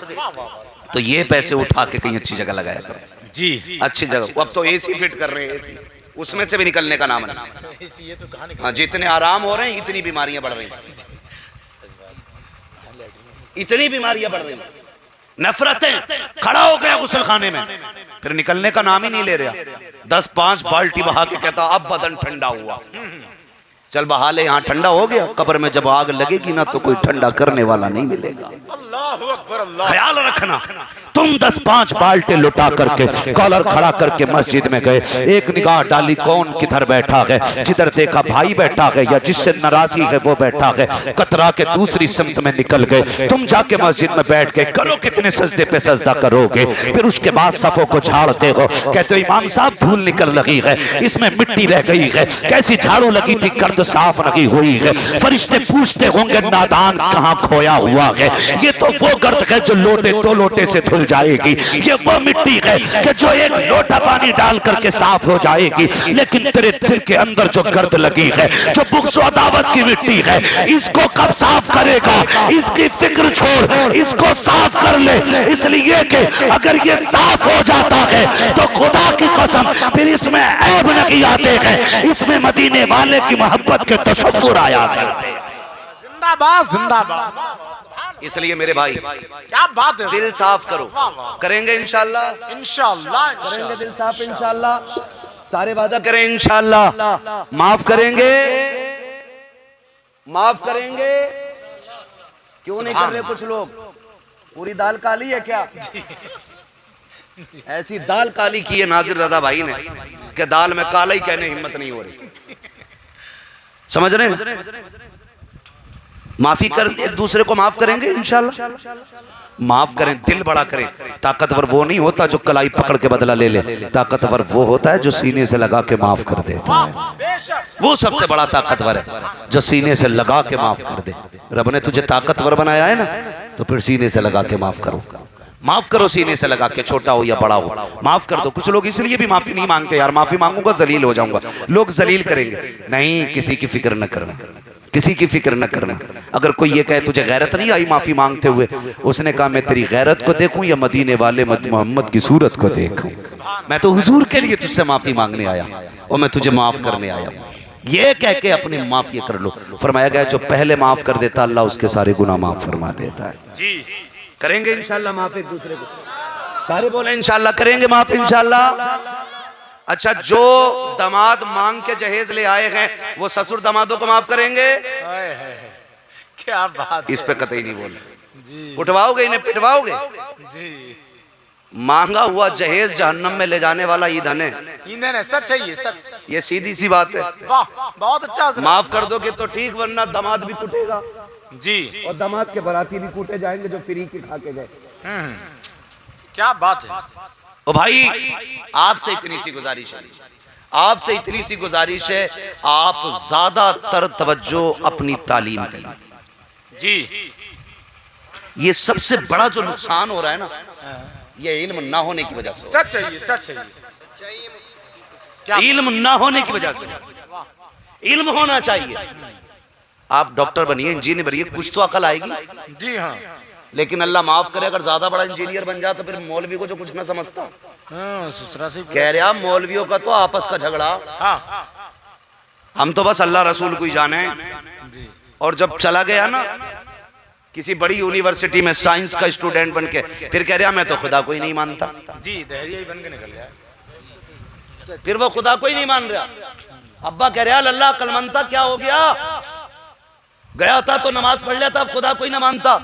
तो ये पैसे उठा के कहीं अच्छी जगह लगाया करो जी, अच्छी जगह। अब तो एसी फिट कर रहे हैं, एसी उसमें से भी निकलने का नाम नहीं। ये तो कहानी। हाँ, जितने आराम हो रहे हैं इतनी बीमारियां बढ़ रही हैं, इतनी बीमारियां बढ़ रही हैं। नफरतें, खड़ा हो गया गुसलखाने में, फिर निकलने का नाम ही नहीं ले रहा। 10-5 बाल्टी बहा के कहता अब बदन ठंडा हुआ। चल बहा ले, यहाँ ठंडा हो गया, कब्र में जब आग लगेगी ना तो कोई ठंडा करने वाला नहीं मिलेगा। अल्लाहु अकबर अल्लाह। ख्याल रखना, तुम 10-5 बाल्टे लुटा करके कॉलर खड़ा करके मस्जिद में गए, एक निगाह डाली कौन किधर बैठा है, जिधर देखा भाई बैठा है या जिससे नाराजगी है वो बैठा है, कतरा के दूसरी सिमत में निकल गए। तुम जाके मस्जिद में बैठ गए, करो कितने सजदे पे सजदा करोगे, फिर उसके बाद सफों को झाड़ते हो, कहते हो इमाम साहब धूल निकल लगी है, इसमें मिट्टी रह गई है, कैसी झाड़ू लगी थी गर्द साफ नहीं हुई है। फरिश्ते पूछते होंगे नादान कहाँ खोया हुआ है, ये तो वो गर्द है जो लोटे 2 लोटे से धुल जाएगी, ये वो मिट्टी है कि जो एक लोटा पानी डाल करके साफ हो जाएगी। लेकिन तेरे दिल के अंदर जो गर्द लगी है, जो बुग़्ज़ और अदावत की मिट्टी है, इसको कब साफ करेगा? इसकी फिक्र छोड़, इसको साफ कर ले, इसलिए कि अगर ये साफ हो जाता है तो खुदा की कसम फिर इसमें ऐब नहीं आते हैं, इसमें मदीने वाले की मोहब्बत के तसव्वुर आया है। जिंदाबाद जिंदाबाद। इसलिए मेरे भाई क्या बात है। दिल साफ करो, करेंगे इंशाल्लाह, इंशाल्लाह करेंगे दिल साफ इंशाल्लाह, सारे वादा करें इंशाल्लाह। माफ करेंगे, माफ करेंगे। क्यों नहीं कर रहे कुछ लोग? पूरी दाल काली है क्या? ऐसी दाल काली की है नाजिर रजा भाई ने कि दाल में काला ही कहने हिम्मत नहीं हो रही। समझ रहे हैं? माफी कर, एक दूसरे को माफ करेंगे इंशाल्लाह। माफ करें, दिल बड़ा करें। ताकतवर वो नहीं होता जो कलाई पकड़ के बदला ले ले, ताकतवर वो होता है जो सीने से लगा के माफ कर देता है। वो सबसे बड़ा ताकतवर है जो सीने से लगा के माफ कर दे। रब ने तुझे ताकतवर बनाया है ना, तो फिर सीने से लगा के माफ करो, माफ करो सीने से लगा के, छोटा हो या बड़ा हो माफ कर दो। कुछ लोग इसलिए भी माफी नहीं मांगते, यार माफी मांगूंगा जलील हो जाऊंगा, लोग जलील करेंगे। नहीं, किसी की फिक्र न करना, किसी की फिक्र न करना। अगर कोई ये कहे तुझे गैरत नहीं आई माफी मांगते हुए, उसने कहा मैं तेरी गैरत को देखूं या मदीने वाले मोहम्मद की सूरत को देखूं? मैं तो हुजूर के लिए तुझसे माफी मांगने आया और मैं तुझे माफ करने आया। ये कह के अपनी माफी कर लो। फरमाया गया जो पहले माफ कर देता अल्लाह उसके सारे गुनाह माफ फरमा देता है। जी, करेंगे इंशाल्लाह माफ एक दूसरे को, सारे बोले इंशाल्लाह करेंगे माफ इंशाल्लाह। अच्छा, जो दामाद मांग के जहेज ले आए हैं वो ससुर दामादों को माफ करेंगे? क्या बात। इस पे कतई नहीं बोले। उठवाओगे इन्हें, पिटवाओगे जी। मांगा हुआ जहेज जहन्नम में ले जाने वाला ईंधन है। ईंधन है, सच है ये, सच। ये सीधी सी बात है। वाह, बहुत अच्छा। माफ कर दोगे तो ठीक, वरना दामाद भी कुटेगा जी, और दामाद के बराती भी कूटे जाएंगे जो फ्री के खा के गए। क्या बात है। ओ भाई, आपसे इतनी सी गुजारिश है, आपसे इतनी सी गुजारिश है, आप ज्यादातर तवज्जो अपनी तालीम करें। जी, ये सबसे बड़ा जो नुकसान हो रहा है ना, ये इल्म ना होने की वजह से, सच है ये, सच है ये। क्या इल्म ना होने की वजह से। इल्म होना चाहिए। आप डॉक्टर बनिए, इंजीनियर बनिए, कुछ तो अकल आएगी। जी हाँ, लेकिन अल्लाह माफ करे अगर ज्यादा बड़ा इंजीनियर बन जाए तो फिर मौलवी को जो कुछ ना समझता। हाँ ससुरा से कह रहा मौलवियों का तो आपस का झगड़ा, हाँ हम तो बस अल्लाह रसूल को ही जाने। जी और जब चला गया ना किसी बड़ी यूनिवर्सिटी में साइंस का स्टूडेंट बन के, फिर कह रहा मैं तो खुदा को ही नहीं मानता। जी दहरिया ही बन के निकल गया। फिर वो खुदा को ही नहीं मान रहा। अब्बा कह रहा अल्लाह कलमंता क्या हो गया, गया था तो नमाज पढ़ लिया था, अब खुदा को ही ना मानता।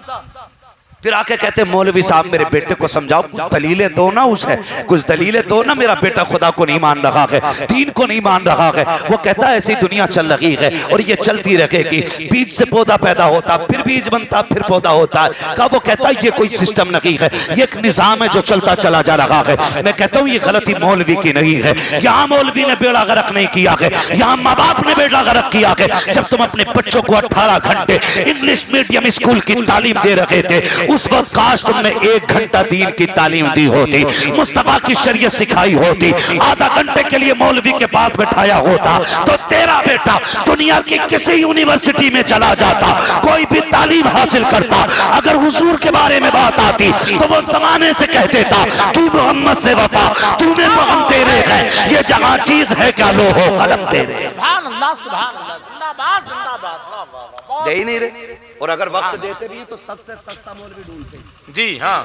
फिर आके कहते मौलवी साहब मेरे बेटे को समझाओ, कुछ दलीलें दो ना उसे, कुछ दलीलें दो ना, मेरा बेटा खुदा को नहीं मान रहा है, दीन को नहीं मान रहा है। वो कहता है ऐसी दुनिया चल रही है और ये चलती रहेगी, बीज से पौधा पैदा होता, फिर बीज बनता, फिर पौधा होता है। का वो कहता है ये कोई सिस्टम नहीं है, ये एक निजाम है जो चलता चला जा रहा है। मैं कहता हूँ ये गलती मौलवी की नहीं है। यहाँ मौलवी ने बेड़ा गर्क नहीं किया है, यहाँ माँ बाप ने बेड़ा गर्क किया है। जब तुम अपने बच्चों को 18 घंटे इंग्लिश मीडियम स्कूल की तालीम दे रहे थे, उस वक्त काश तुमने 1 घंटा दीन की तालीम दी होती, मुस्तफा की शरीयत सिखाई होती, आधा घंटे के लिए मौलवी के पास बैठाया होता, तो तेरा बेटा दुनिया की किसी यूनिवर्सिटी में चला जाता, कोई भी तालीम हासिल करता। अगर हुजूर के बारे में बात आती तो वो जमाने से कह देता तू मोहम्मद से वफा, तूने तो हम तेरे हैं, ये जहां चीज है क्या लो हो कलम तेरे। सुभान अल्लाह, सुभान अल्लाह, जिंदाबाद जिंदाबाद। वाह वाह वाह, दे ही नहीं रहे। और अगर वक्त देते भी तो सबसे सस्ता मौलवी ढूंढते। जी हाँ,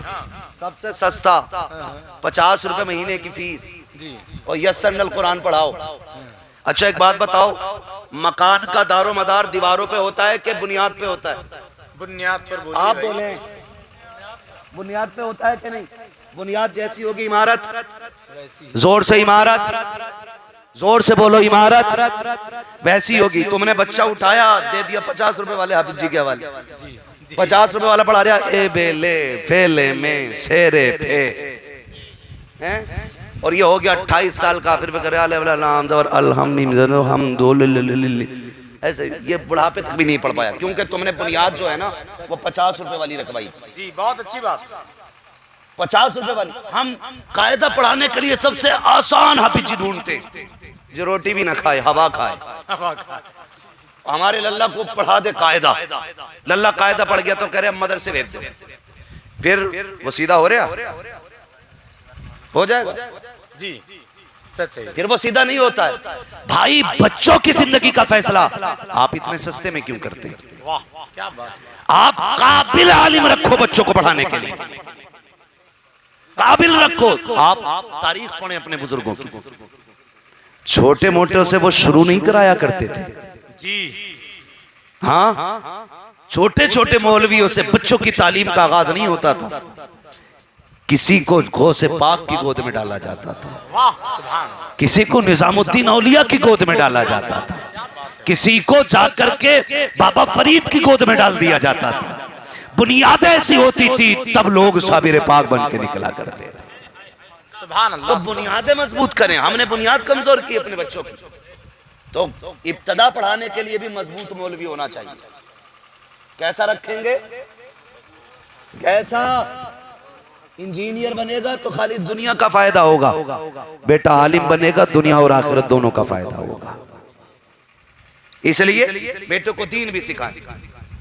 सबसे सस्ता 50 रुपए महीने की फीस जी और यस्सरनल कुरान पढ़ाओ। अच्छा एक बात बताओ, मकान का दारो मदार दीवारों पे होता है कि बुनियाद पे होता है? बुनियाद पर बोलिए आप भाई। बोले बुनियाद पे होता है कि नहीं? बुनियाद जैसी होगी इमारत, वैसी जोर से इमारत, जोर से बोलो इमारत वैसी होगी। तुमने बच्चा उठाया दे दिया 50 रुपए वाले हाफिज जी के हवाले, जी 50 रुपए वाला पढ़ा रहा ए बेले फेले में शेरे फे हैं, और ये हो गया 28 साल का, फिर नाम ऐसे ये बुढ़ापे तक भी नहीं पढ़ पाया, क्योंकि तुमने बुनियाद जो है ना वो 50 रुपए वाली रखवाई थी। जी बहुत अच्छी बात। 50 रुपए वाली। हम कायदा पढ़ाने के लिए सबसे आसान हाफिज जी ढूंढते जो रोटी भी ना खाए, हवा खाए। हमारे लल्ला को पढ़ा दे कायदा, लल्ला कायदा पढ़ गया तो कह रहे हम मदरसे भेज दो, फिर वो सीधा हो रहा हो जाएगा जी सच है। फिर वो सीधा नहीं होता है। भाई बच्चों की जिंदगी का फैसला आप इतने सस्ते में क्यों करते हैं? वाह क्या बात। आप काबिल आलिम रखो बच्चों को पढ़ाने के लिए, काबिल रखो। आप तारीख पढ़ें अपने बुजुर्गों की, छोटे मोटे से वो शुरू नहीं कराया करते थे। जी हाँ, छोटे छोटे मौलवियों से बच्चों की तालीम का आगाज नहीं होता था। किसी को गौसे पाक की गोद में डाला जाता था, वाह सुभान अल्लाह। किसी को निजामुद्दीन औलिया की गोद में डाला जाता था, किसी को जाकर के बाबा फरीद की गोद में डाल दिया जाता था। बुनियाद ऐसी होती थी तब लोग साबिर पाक बन के निकला करते थे। सुभान तो अल्लाह। बुनियादें मजबूत करें। हमने बुनियाद कमजोर की अपने बच्चों की, तो इब्तदा पढ़ाने के लिए भी मजबूत मौलवी होना चाहिए। कैसा रखेंगे? कैसा? इंजीनियर बनेगा तो खाली दुनिया का फायदा होगा, बेटा आलिम बनेगा दुनिया और आखिरत दोनों का फायदा होगा। इसलिए बेटों को दीन भी सिखाएं,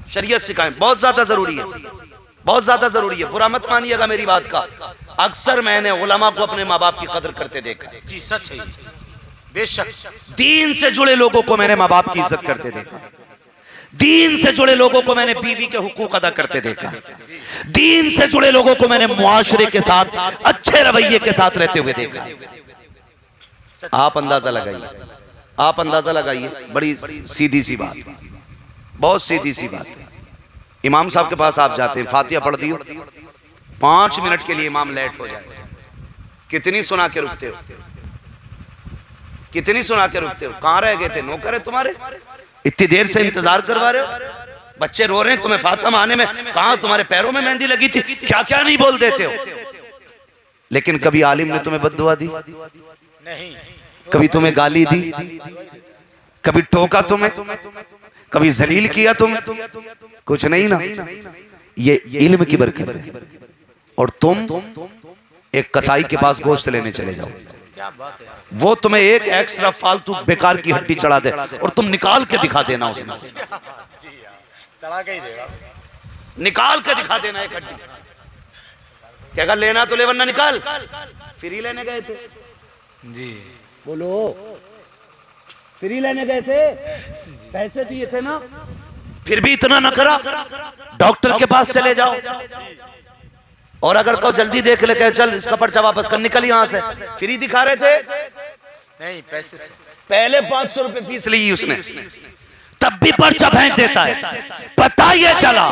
शरीयत सिखाएं, बहुत ज्यादा जरूरी है, बहुत ज्यादा जरूरी है। बुरा मत मानिएगा मेरी बात का। अक्सर मैंने उलमा को अपने माँ बाप की कदर करते देखा। जी सच है, बेशक। दीन से जुड़े लोगों को मैंने माँ बाप की इज्जत करते देखा, दीन से जुड़े लोगों को मैंने बीवी के हुकूक अदा करते देखा, दीन से जुड़े लोगों को मैंने मुआशरे के साथ अच्छे रवैये के साथ रहते हुए देखा। आप अंदाजा लगाइए, आप अंदाजा लगाइए। बड़ी सीधी सी बात, बहुत सीधी सी बात है। इमाम साहब के पास आप जाते हैं, फातिहा पढ़ दियो, 5 मिनट के लिए इमाम लेट हो जाए, कितनी सुना के रुकते हो, कितनी सुना के रुकते हो? कहां रह गए थे नौकर है तुम्हारे, इतनी देर से इंतजार करवा रहे हो? बच्चे रो रहे हैं, तुम्हें फातिहा आने में कहां तुम्हारे पैरों में मेहंदी लगी थी, क्या क्या नहीं बोल देते हो। लेकिन कभी आलिम ने तुम्हें बद्दुआ दी नहीं, कभी तुम्हें गाली दी, कभी टोका तुम्हें, कभी जलील किया तुम्हें? कुछ नहीं ना। ये इल्म की बरकत है। और तुम एक कसाई के पास गोश्त लेने चले जाओ, क्या बात है, वो तुम्हें एक एक्स्ट्रा फालतू बेकार की हड्डी चढ़ा दे और तुम निकाल के दिखा देना उसमें से, चढ़ा के ही देगा, निकाल के दिखा देना एक हड्डी। क्या कहा, लेना तो ले वरना निकाल। फ्री लेने गए थे जी, बोलो, फ्री लेने गए थे, पैसे दिए थे ना, फिर भी इतना न करा। डॉक्टर के पास चले जाओ और अगर को जल्दी देख ले, कहे चल इसका पर्चा वापस कर, निकल यहां से। फ्री दिखा रहे थे, नहीं पैसे से, पहले 500 रुपए फीस ली उसने, तब भी पर्चा फेंक देता है। पता ये चला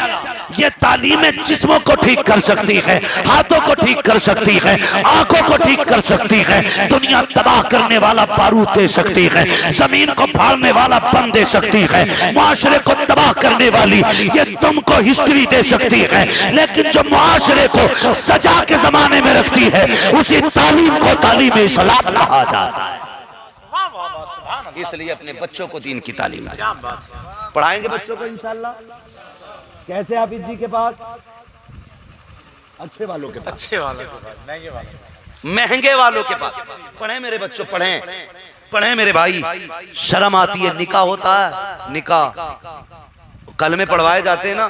ये तालीम जिस्मों को ठीक कर सकती है, हाथों को ठीक कर सकती है, आंखों को ठीक कर सकती है, दुनिया तबाह करने वाला बारूद दे सकती है, जमीन को फाड़ने वाला बम दे सकती है, मुआशरे को तबाह करने वाली ये तुमको हिस्ट्री दे सकती है, लेकिन जो मुआशरे को सजा के जमाने में रखती है उसी तालीम को तालीम इस्लाम कहा जाता है। वाह वाह वाह, सुभान अल्लाह, इसलिए अपने बच्चों को दीन की तालीम दें। क्या बात है, पढ़ाएंगे बच्चों को इंशाल्लाह। कैसे हाफिज जी के पास, अच्छे वालों के पास, अच्छे वालों के पास, महंगे वालों के पास, महंगे वालों के पास पढ़े मेरे बच्चों, पढ़ें पढ़ें मेरे भाई। शर्म आती है, निकाह होता है, निकाह कलमे पढ़वाए जाते हैं ना,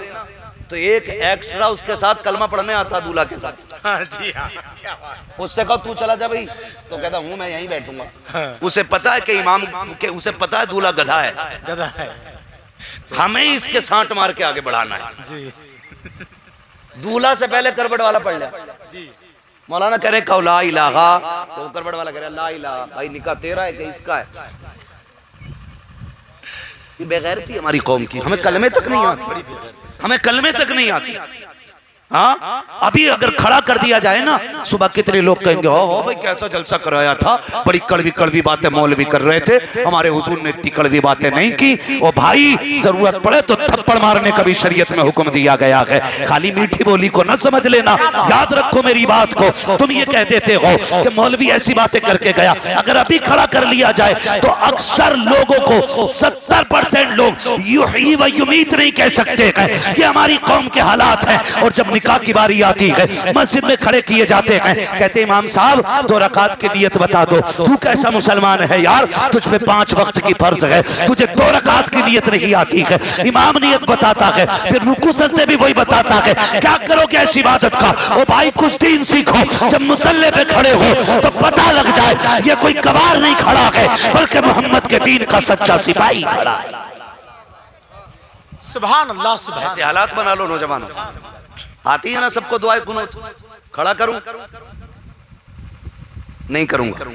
तो एक एक्स्ट्रा उसके साथ कलमा पढ़ने आता दूल्हा के साथ। हाँ जी हाँ, क्या बात, उससे कहो तू चला जा भाई, तो कहता हूँ मैं यहीं बैठूंगा। उसे पता है कि इमाम के, उसे पता है दूल्हा गधा है, गधा है हमें इसके सांट मार के आगे बढ़ाना है। जी, दूल्हा से पहले करबट वाला पढ़ लिया जी, मौलाना कह रहे कहो ला इलाहा, तो करबट वाला कह रहा ला इलाहा। भाई निकाह तेरा है कि इसका है? ये बेगैरती हमारी कौम की, हमें कलमे तक नहीं आती, हमें कलमे तक नहीं आती। हाँ, अभी अगर खड़ा कर दिया जाए ना, सुबह कितने लोग कहेंगे हो भाई कैसा जलसा कराया था, बड़ी कड़वी कड़वी बातें मौलवी कर रहे थे, हमारे हुजूर ने इतनी कड़वी बातें नहीं की। ओ भाई जरूरत पड़े तो थप्पड़ मारने का भी शरीयत में हुक्म दिया गया है, खाली मीठी बोली को न समझ लेना। याद रखो मेरी बात को, तुम ये कह देते हो कि मौलवी ऐसी बातें करके गया, अगर अभी खड़ा कर लिया जाए तो अक्सर लोगों को 70% लोग युही व युमीत नहीं कह सकते हैं। ये हमारी कौम के हालात हैं। और जब निकाह की बारी आती है, मस्जिद में खड़े किए जाते हैं, कहते इमाम साहब 2 रकात की नियत बता दो। तू कैसा मुसलमान है यार, तुझ पे 5 वक्त की फर्ज है, तुझे 2 रकात की नियत नहीं आती है। इमाम नियत बताता है, फिर रुकू सजदे भी वही बताता है, क्या करोगे ऐसी इबादत का? ओ भाई कुछ दीन सीखो, जब मुसल्ले पे खड़े हो तो पता लग जाए ये कोई कबार नहीं खड़ा है, बल्कि मोहम्मद के दीन का सच्चा सिपाही खड़ा है। सुभान अल्लाह, सुभान, ऐसे हालात बना लो नौजवानों। आती है ना सबको दुआए कुनूत, खड़ा करूं? नहीं करूंगा,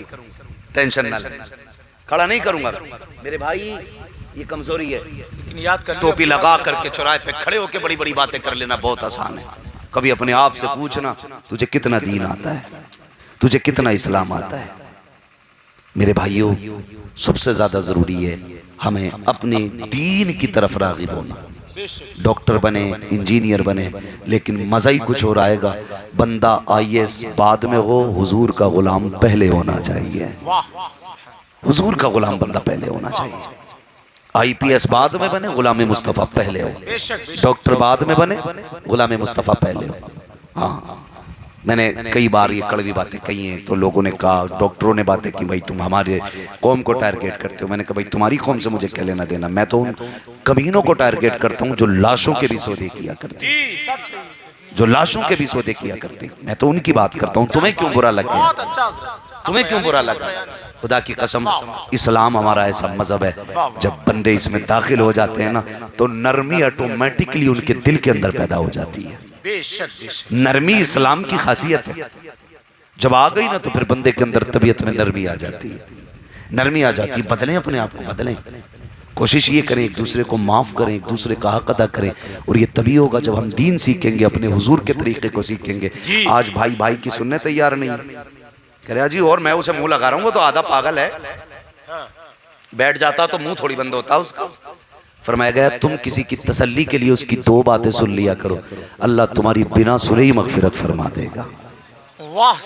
टेंशन ना ले, खड़ा नहीं करूंगा मेरे भाई, ये कमजोरी है। लेकिन याद कर, टोपी लगा करके चौराहे पे खड़े होकर बड़ी बड़ी बातें कर लेना बहुत आसान है। कभी अपने आप से पूछना तुझे कितना दीन आता है, तुझे कितना इस्लाम आता है। मेरे भाइयों, सबसे ज्यादा जरूरी है हमें अपने दीन की तरफ राग़िब होना। डॉक्टर बने, इंजीनियर बने, लेकिन मजा ही कुछ और आएगा। बंदा IAS बाद में हो, हुजूर का गुलाम पहले होना चाहिए। हुजूर का गुलाम बंदा पहले होना चाहिए। IPS बाद में बने, गुलाम मुस्तफ़ा पहले हो। डॉक्टर बाद में बने, गुलाम मुस्तफ़ा पहले हो। हाँ, मैंने कई बार ये कड़वी बातें कही हैं, तो लोगों ने कहा, डॉक्टरों ने बातें की, भाई तुम हमारे कौम को टारगेट करते हो। मैंने कहा भाई तुम्हारी कौम से मुझे क्या लेना देना, मैं तो उन कमीनों को टारगेट करता हूँ जो लाशों के भी सौदे किया करते हैं, जो लाशों के भी सौदे किया करते हैं। मैं तो उनकी बात करता हूँ। तुम्हें क्यों बुरा लग गया? तुम्हें क्यों बुरा लगा? खुदा की कसम, इस्लाम हमारा ऐसा मजहब है, जब बंदे इसमें दाखिल हो जाते हैं ना, तो नरमी ऑटोमेटिकली उनके दिल के अंदर पैदा हो जाती है। बेशक, बेशक, नरमी इस्लाम की खासियत है। जब आ गई ना तो फिर बंदे के अंदर तबीयत में नरमी आ जाती है, नरमी आ जाती है। बदलें अपने आप को, बदलें, कोशिश ये करें एक दूसरे को माफ करें, एक दूसरे का हक अदा करें। और ये तभी होगा जब हम दीन सीखेंगे, अपने हुजूर के तरीके को सीखेंगे। आज भाई भाई की सुनने तैयार नहीं, कह रहा जी और मैं उसे मुंह लगा रहा हूँ, वो तो आधा पागल है, बैठ जाता तो मुंह थोड़ी बंद होता उसका। फरमाया गया तुम किसी की तसल्ली के लिए उसकी 2 बातें सुन लिया करो, अल्लाह तुम्हारी बिना सुने ही मगफिरत फरमा देगा। वाह,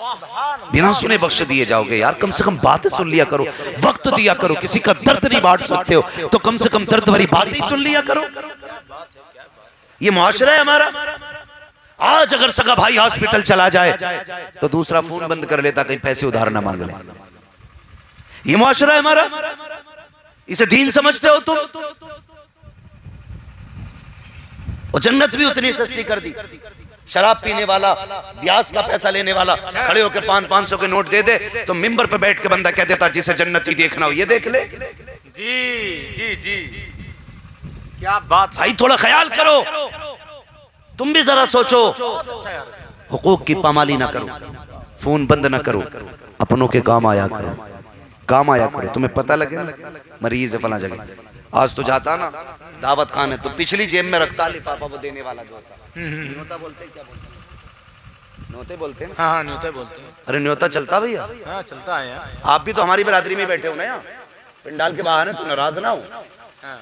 बिना सुने बख्श दिए जाओगे। यार कम से कम बातें सुन लिया करो, वक्त दिया करो। किसी का दर्द नहीं बांट सकते हो तो कम से कम दर्द भरी बातें सुन लिया करो। ये मुआशरा है हमारा। आज अगर सगा भाई हॉस्पिटल चला जाए तो दूसरा फोन बंद कर लेता, कहीं पैसे उधार ना मांग ले। ये मुआशरा है हमारा, इसे दीन समझते हो तुम? और जन्नत भी उतनी सस्ती कर दी। शराब पीने वाला, ब्याज का पैसा लेने वाला खड़े होकर 500 के नोट दे दे तो मिंबर पर बैठ के बंदा कह देता जिसे जन्नती देखना हो ये देख ले। जी जी जी, क्या बात भाई, थोड़ा ख्याल करो, तुम भी जरा सोचो। हुकूक की पामाली ना करो, फोन बंद ना करो, अपनों के काम आया करो, काम आया करो। तुम्हें पता लगे ना मरीज है फला जगह, आज तो जाता ना दावत खाने तो पिछली जेब में रखता लिफाफा वो देने वाला जो होता। न्योता बोलते क्या बोलते? न्योते बोलते हैं। हाँ, न्योते बोलते हैं। अरे न्योता चलता भैया? हाँ, चलता है यार। आप भी तो हमारी बिरादरी में बैठे हो ना, यहाँ पिंडाल के बाहर है, तो नाराज ना हो।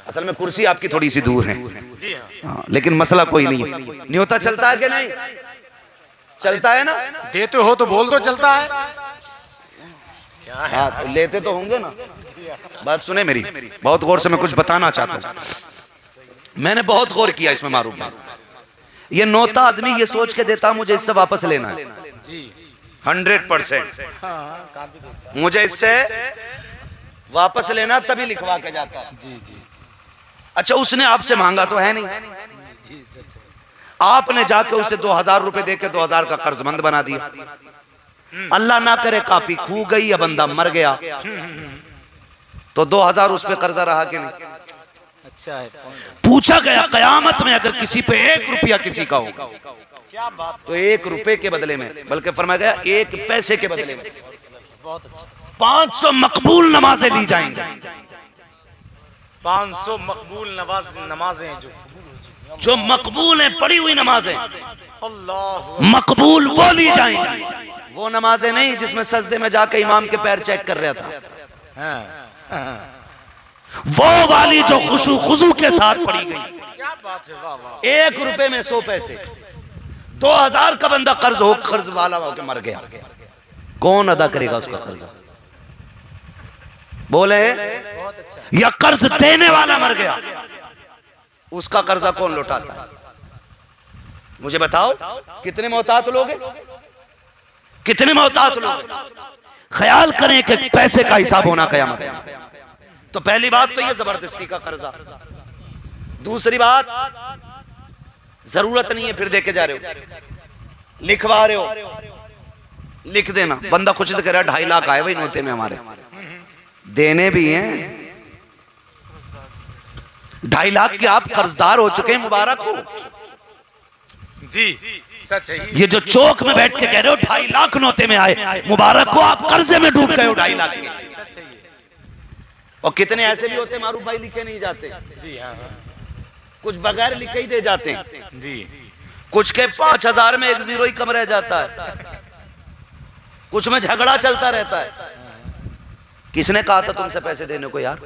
असल में कुर्सी आपकी थोड़ी सी दूर है। जी हाँ, लेकिन मसला कोई नहीं है। न्योता चलता है कि नहीं? चलता है ना? देते हो तो बोल दो चलता है। हाँ, तो लेते तो होंगे ना। बात सुने मेरी, बहुत गौर से मैं कुछ बताना चाहता हूँ। मैंने बहुत गौर किया इसमें मारूफ में। ये नौता आदमी ये सोच के देता मुझे इससे वापस लेना है 100%। मुझे इससे वापस लेना तभी लिखवा के जाता है। जी जी। अच्छा, उसने आपसे मांगा तो है नहीं, जी सच है। आपने जाके उसे 2000 रुपए देके 2000 का कर्जमंद बना दिया। अल्लाह ना करे कापी खू गई या बंदा मर गया तो 2000 उस पे कर्जा रहा कि नहीं? अच्छा है। पूछा गया कयामत में अगर किसी पे 1 रुपया किसी का हो क्या बात, तो 1 रुपए के बदले में, बल्कि फरमाया गया 1 पैसे के बदले में बहुत अच्छा। 500 मकबूल नमाजें ली जाएंगी। 500 मकबूल नमाजें जो मकबूल है पढ़ी हुई नमाजें, अल्लाह मकबूल वो ली जाएंगी। वो नमाजें नहीं जिसमें सजदे में जाके इमाम के पैर चेक कर रहा था। वो वाली जो खुशू खुजू के साथ पढ़ी गई। क्या बात है, वाह वाह। 1 रुपए में 100 पैसे। 2000 का बंदा कर्ज वाला होकर मर गया, कौन अदा करेगा उसका कर्ज? बोले, बहुत अच्छा। या कर्ज देने वाला मर गया, उसका कर्जा कौन लौटाता है? मुझे बताओ, कितने मोहतात लोग हैं, कितने मोहतात लोग? ख्याल करें कि पैसे का हिसाब होना कयामत में। तो पहली बात तो ये जबरदस्ती का कर्जा। दूसरी बात, जरूरत नहीं है फिर देके जा रहे हो, लिखवा रहे हो, लिख देना। बंदा कुछ तो कह रहा 2.5 लाख आए भाई नोते में हमारे, देने भी हैं। 2.5 लाख के आप कर्जदार हो चुके हैं, मुबारक हो जी, सच है। ये जो चौक में बैठ के कह रहे हो 2.5 लाख नोते में आए, मुबारक हो, आप कर्जे में डूब गए हो 2.5 लाख के। सच है। और कितने ऐसे भी होते मारूफ भाई, लिखे नहीं जाते। जी हाँ, कुछ बगैर लिखे ही दे जाते हैं। जी। कुछ के 5000 में 1 जीरो ही कम रह जाता है, कुछ में झगड़ा चलता रहता है। किसने कहा था तुमसे पैसे देने को यार?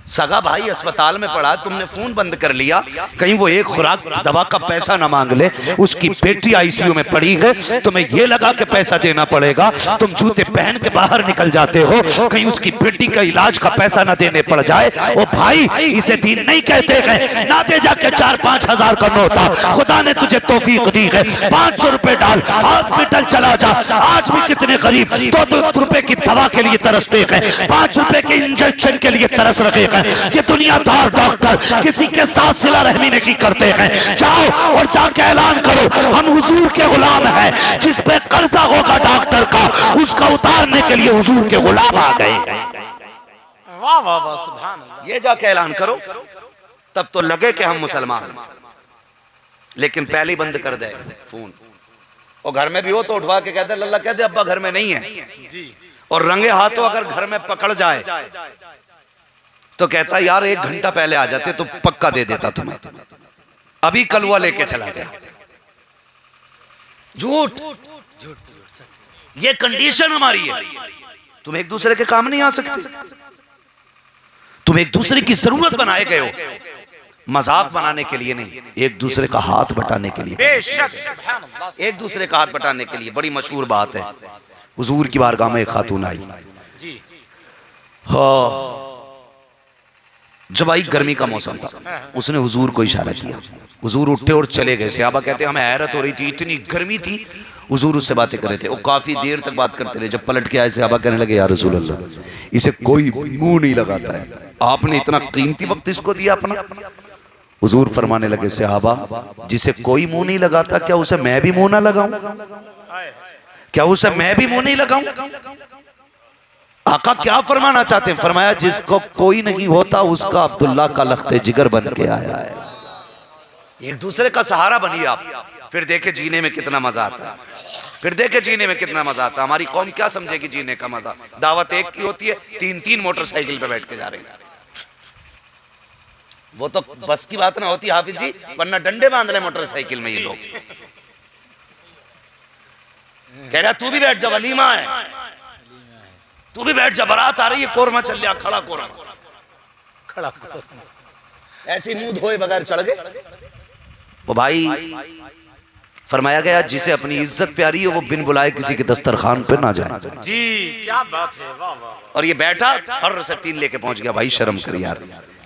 सगा भाई अस्पताल में पड़ा, तुमने फोन बंद कर लिया, कहीं वो एक खुराक दवा का पैसा ना मांग ले। उसकी बेटी आईसीयू में पड़ी है, तुम्हें ये लगा के पैसा देना पड़ेगा, तुम जूते पहन के बाहर निकल जाते हो, कहीं उसकी बेटी का इलाज का पैसा ना देने पड़ जाए। ओ भाई, इसे दीन नहीं कहते हैं, ना दे जाके 4-5 हजार का नोटा। खुदा ने तुझे तौफीक दी है, 500 रुपए डाल, हॉस्पिटल चला जा। आज भी कितने गरीब 2-2 रुपए की दवा के लिए तरसते हैं, 5 रुपए के इंजेक्शन के लिए तरस रहे हैं। ये दुनियादार डॉक्टर किसी के साथ सिला रहमी नहीं करते हैं। जाओ और जाके ऐलान करो, हम हुजूर के गुलाम हैं। जिस पे कर्जा होगा डॉक्टर का, उसका उतारने के लिए हुजूर के गुलाम आ गए। वाह वाह वाह, सुभान अल्लाह। ये जाके ऐलान करो, तब तो लगे कि हम मुसलमान। लेकिन पहले ही बंद कर दे फोन, और घर में भी हो तो उठवा के कहते लल्ला कहते अब्बा घर में नहीं है जी। और रंगे हाथों अगर घर में पकड़ जाए तो कहता यार 1 घंटा पहले आ जाते तो पक्का दे देता तुम्हें, अभी कलवा लेके चला गया। झूठ झूठ, सच। ये कंडीशन हमारी है। तुम एक दूसरे के काम नहीं आ सकते, तुम एक दूसरे की जरूरत बनाए गए हो, मजाक बनाने के लिए नहीं, एक दूसरे का हाथ बटाने के लिए। बेशक, सुभान अल्लाह। एक दूसरे का हाथ बटाने के लिए। बड़ी मशहूर बात है, हुजूर की बारगाह में एक खातून आई जी। हाँ, जब आई गर्मी का मौसम था, उसने हुजूर को इशारा किया, हुजूर उठे और चले गए। सहाबा कहते हमें हैरत हो रही थी, इतनी गर्मी थी, हुजूर उससे बातें कर रहे थे। वो काफी देर तक बात करते रहे। जब पलट के आए सहाबा कहने लगे या रसूल अल्लाह, इसे कोई मुंह नहीं लगाता है, आपने इतना कीमती वक्त इसको दिया अपना। हुजूर फरमाने लगे सहाबा, जिसे कोई मुंह नहीं लगाता क्या उसे मैं भी मुंह ना लगाऊं? क्या उसे मैं भी मुंह नहीं लगाऊं? आका क्या फरमाना चाहते हैं? फरमाया जिसको कोई नहीं होता उसका अब्दुल्ला का लख्ते जिगर बन के आया है। एक दूसरे का सहारा बनिए आप, फिर देखे जीने में कितना मजा आता है, फिर देखे जीने में कितना मजा आता है। हमारी कौम क्या समझेगी जीने का मजा? दावत एक की होती है, 3-3 मोटरसाइकिल पे बैठ के जा रहे हैं। वो तो बस की बात ना होती हाफिज जी, वरना डंडे बांध रहे मोटरसाइकिल में ये लोग। कह रहा तू भी बैठ जा, वलीमा है, तू भी बैठ जा, बारात आ रही है, कोरमा चल लिया, खड़ा कोरमा, खड़ा कोरमा, ऐसे मुंह धोए बगैर चढ़ गए। वो भाई फरमाया गया जिसे अपनी इज्जत प्यारी हो वो बिन बुलाए किसी के दस्तरखान पे ना जाए। जी क्या बात है, वाह वाह। और ये बैठा हर से 3 लेके पहुंच गया। भाई शर्म कर यार,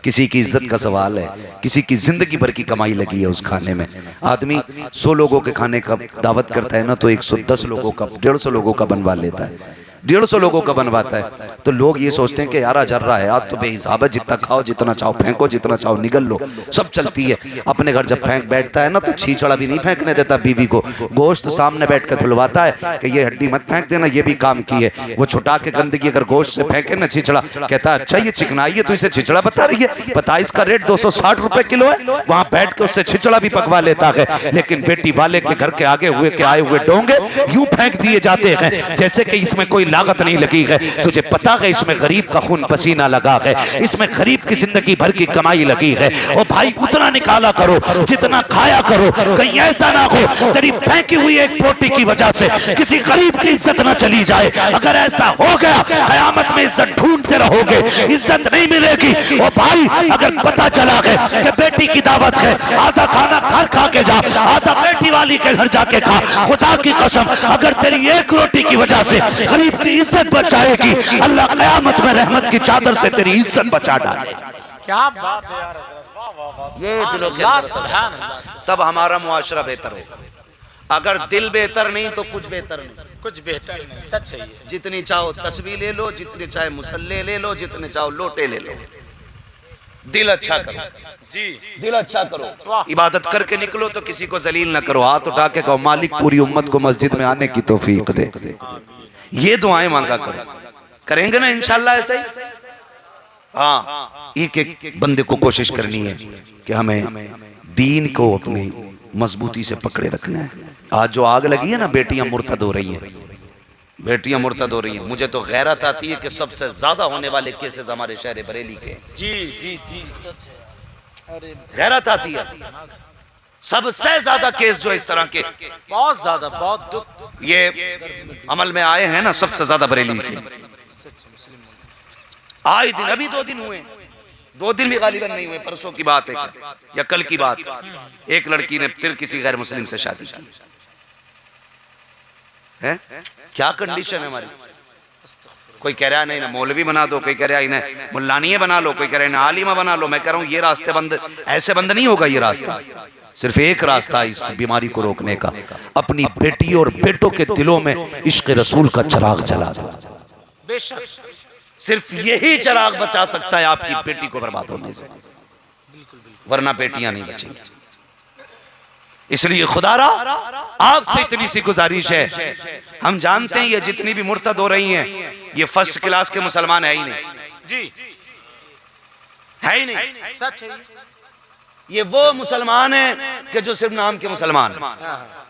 किसी की इज्जत का सवाल है, किसी की जिंदगी भर की कमाई लगी है उस खाने में। आदमी 100 लोगों के खाने का दावत करता है ना, तो 110 लोगों का, 150 लोगों का बनवा लेता है, 150 लोगों का बनवाता है। तो लोग ये सोचते हैं कि यार अजर्रा है, आज तो बेहिसाब है, जितना खाओ, जितना चाहो फेंको, जितना चाहो निगल लो, सब चलती है। अपने घर जब फेंक बैठता है ना, तो छीछड़ा भी नहीं फेंकने देता बीवी को, गोश्त सामने बैठ कर धुलवाता है कि ये हड्डी मत फेंक देना, ये भी काम की है। वो छुटा के गंदगी अगर गोश्त से फेंके ना छीछड़ा, कहता है अच्छा ये चिकनाई है तो इसे छिछड़ा बता रही है, पता इसका रेट 260 रुपए किलो है। वहां बैठ के उससे छिछड़ा भी पकवा लेता है। लेकिन बेटी वाले के घर के आगे हुए के आए हुए डोंगे यूं फेंक दिए जाते हैं जैसे कि इसमें कोई लागत नहीं लगी है। तुझे पता है इसमें गरीब का खून पसीना लगा है, इसमें गरीब की जिंदगी भर की कमाई लगी है। ओ भाई उतना निकाला करो जितना खाया करो, कहीं ऐसा ना हो तेरी फेंकी हुई एक बोटी की वजह से किसी गरीब की इज्जत ना चली जाए। अगर ऐसा हो गया कयामत में इज्जत ढूंढते रहोगे, इज्जत नहीं मिलेगी। ओ भाई अगर पता चला है कि बेटी की दावत है, आधा खाना घर खा के जा, आधा बेटी वाली के घर जाके खा, खुदा की कसम अगर तेरी एक रोटी की वजह से गरीब की इज्जत बचाएगी, अल्लाह कयामत में रहमत की चादर से तेरी इज्जत बचा डालेगा। क्या बात है यार, वाह वाह वाह। ये दिलों के अंदर तब हमारा मुआशरा बेहतर होगा। अगर दिल बेहतर नहीं तो कुछ बेहतर नहीं, कुछ बेहतर नहीं, सच है ये। जितनी चाहो तस्बीह ले लो, जितने चाहे मुसल्ले ले लो, जितने चाहो लोटे ले लो, दिल अच्छा करो जी, दिल अच्छा करो, इबादत करके निकलो तो किसी को जलील ना करो। हाथ उठा के कहो मालिक पूरी उम्मत को मस्जिद में आने की तौफीक दे। ये दुआएं मांगा करो, करेंगे ना इंशाल्लाह ऐसे ही। हाँ एक एक बंदे को कोशिश करनी है कि हमें दीन को अपने मजबूती से पकड़े रखना है। आज जो आग लगी है ना, बेटियां मुर्तद हो रही हैं, बेटियां मुर्तद हो रही हैं। मुझे तो गैरत आती है कि सबसे ज्यादा होने वाले केसेस हमारे शहर बरेली के। जी जी जी सच है। अरे गैरत आती है, सबसे ज्यादा केस जो इस तरह के बहुत ज्यादा, बहुत दुख ये अमल में आए हैं ना, सबसे ज्यादा बरेली के। आए दिन, अभी 2 दिन हुए, 2 दिन भी गालिबन नहीं हुए, परसों की बात है या कल की बात, एक लड़की ने फिर किसी गैर मुस्लिम से शादी की है। क्या कंडीशन है हमारी? कोई कह रहा है नहीं ना मौलवी बना दो, कोई कह रहा है इन्हें मुल्लानिये बना लो, कोई कह रहा है ना आलिमा बना लो। मैं कह रहा हूं ये रास्ते बंद, ऐसे बंद नहीं होगा ये रास्ता। सिर्फ एक रास्ता है इस बीमारी को रोकने का, अपनी बेटी और बेटों के दिलों में इश्क रसूल का चिराग जला दो। बेशक सिर्फ यही चिराग बचा सकता है आपकी बेटी को बर्बाद होने से, वरना बेटियां नहीं बचेंगी। इसलिए खुदारा आपसे इतनी सी गुजारिश है, हम जानते हैं ये जितनी भी मुर्तद हो रही हैं ये फर्स्ट क्लास के मुसलमान है ही नहीं जी, है ही नहीं, सच है ये वो मुसलमान है कि जो सिर्फ नाम के मुसलमान है।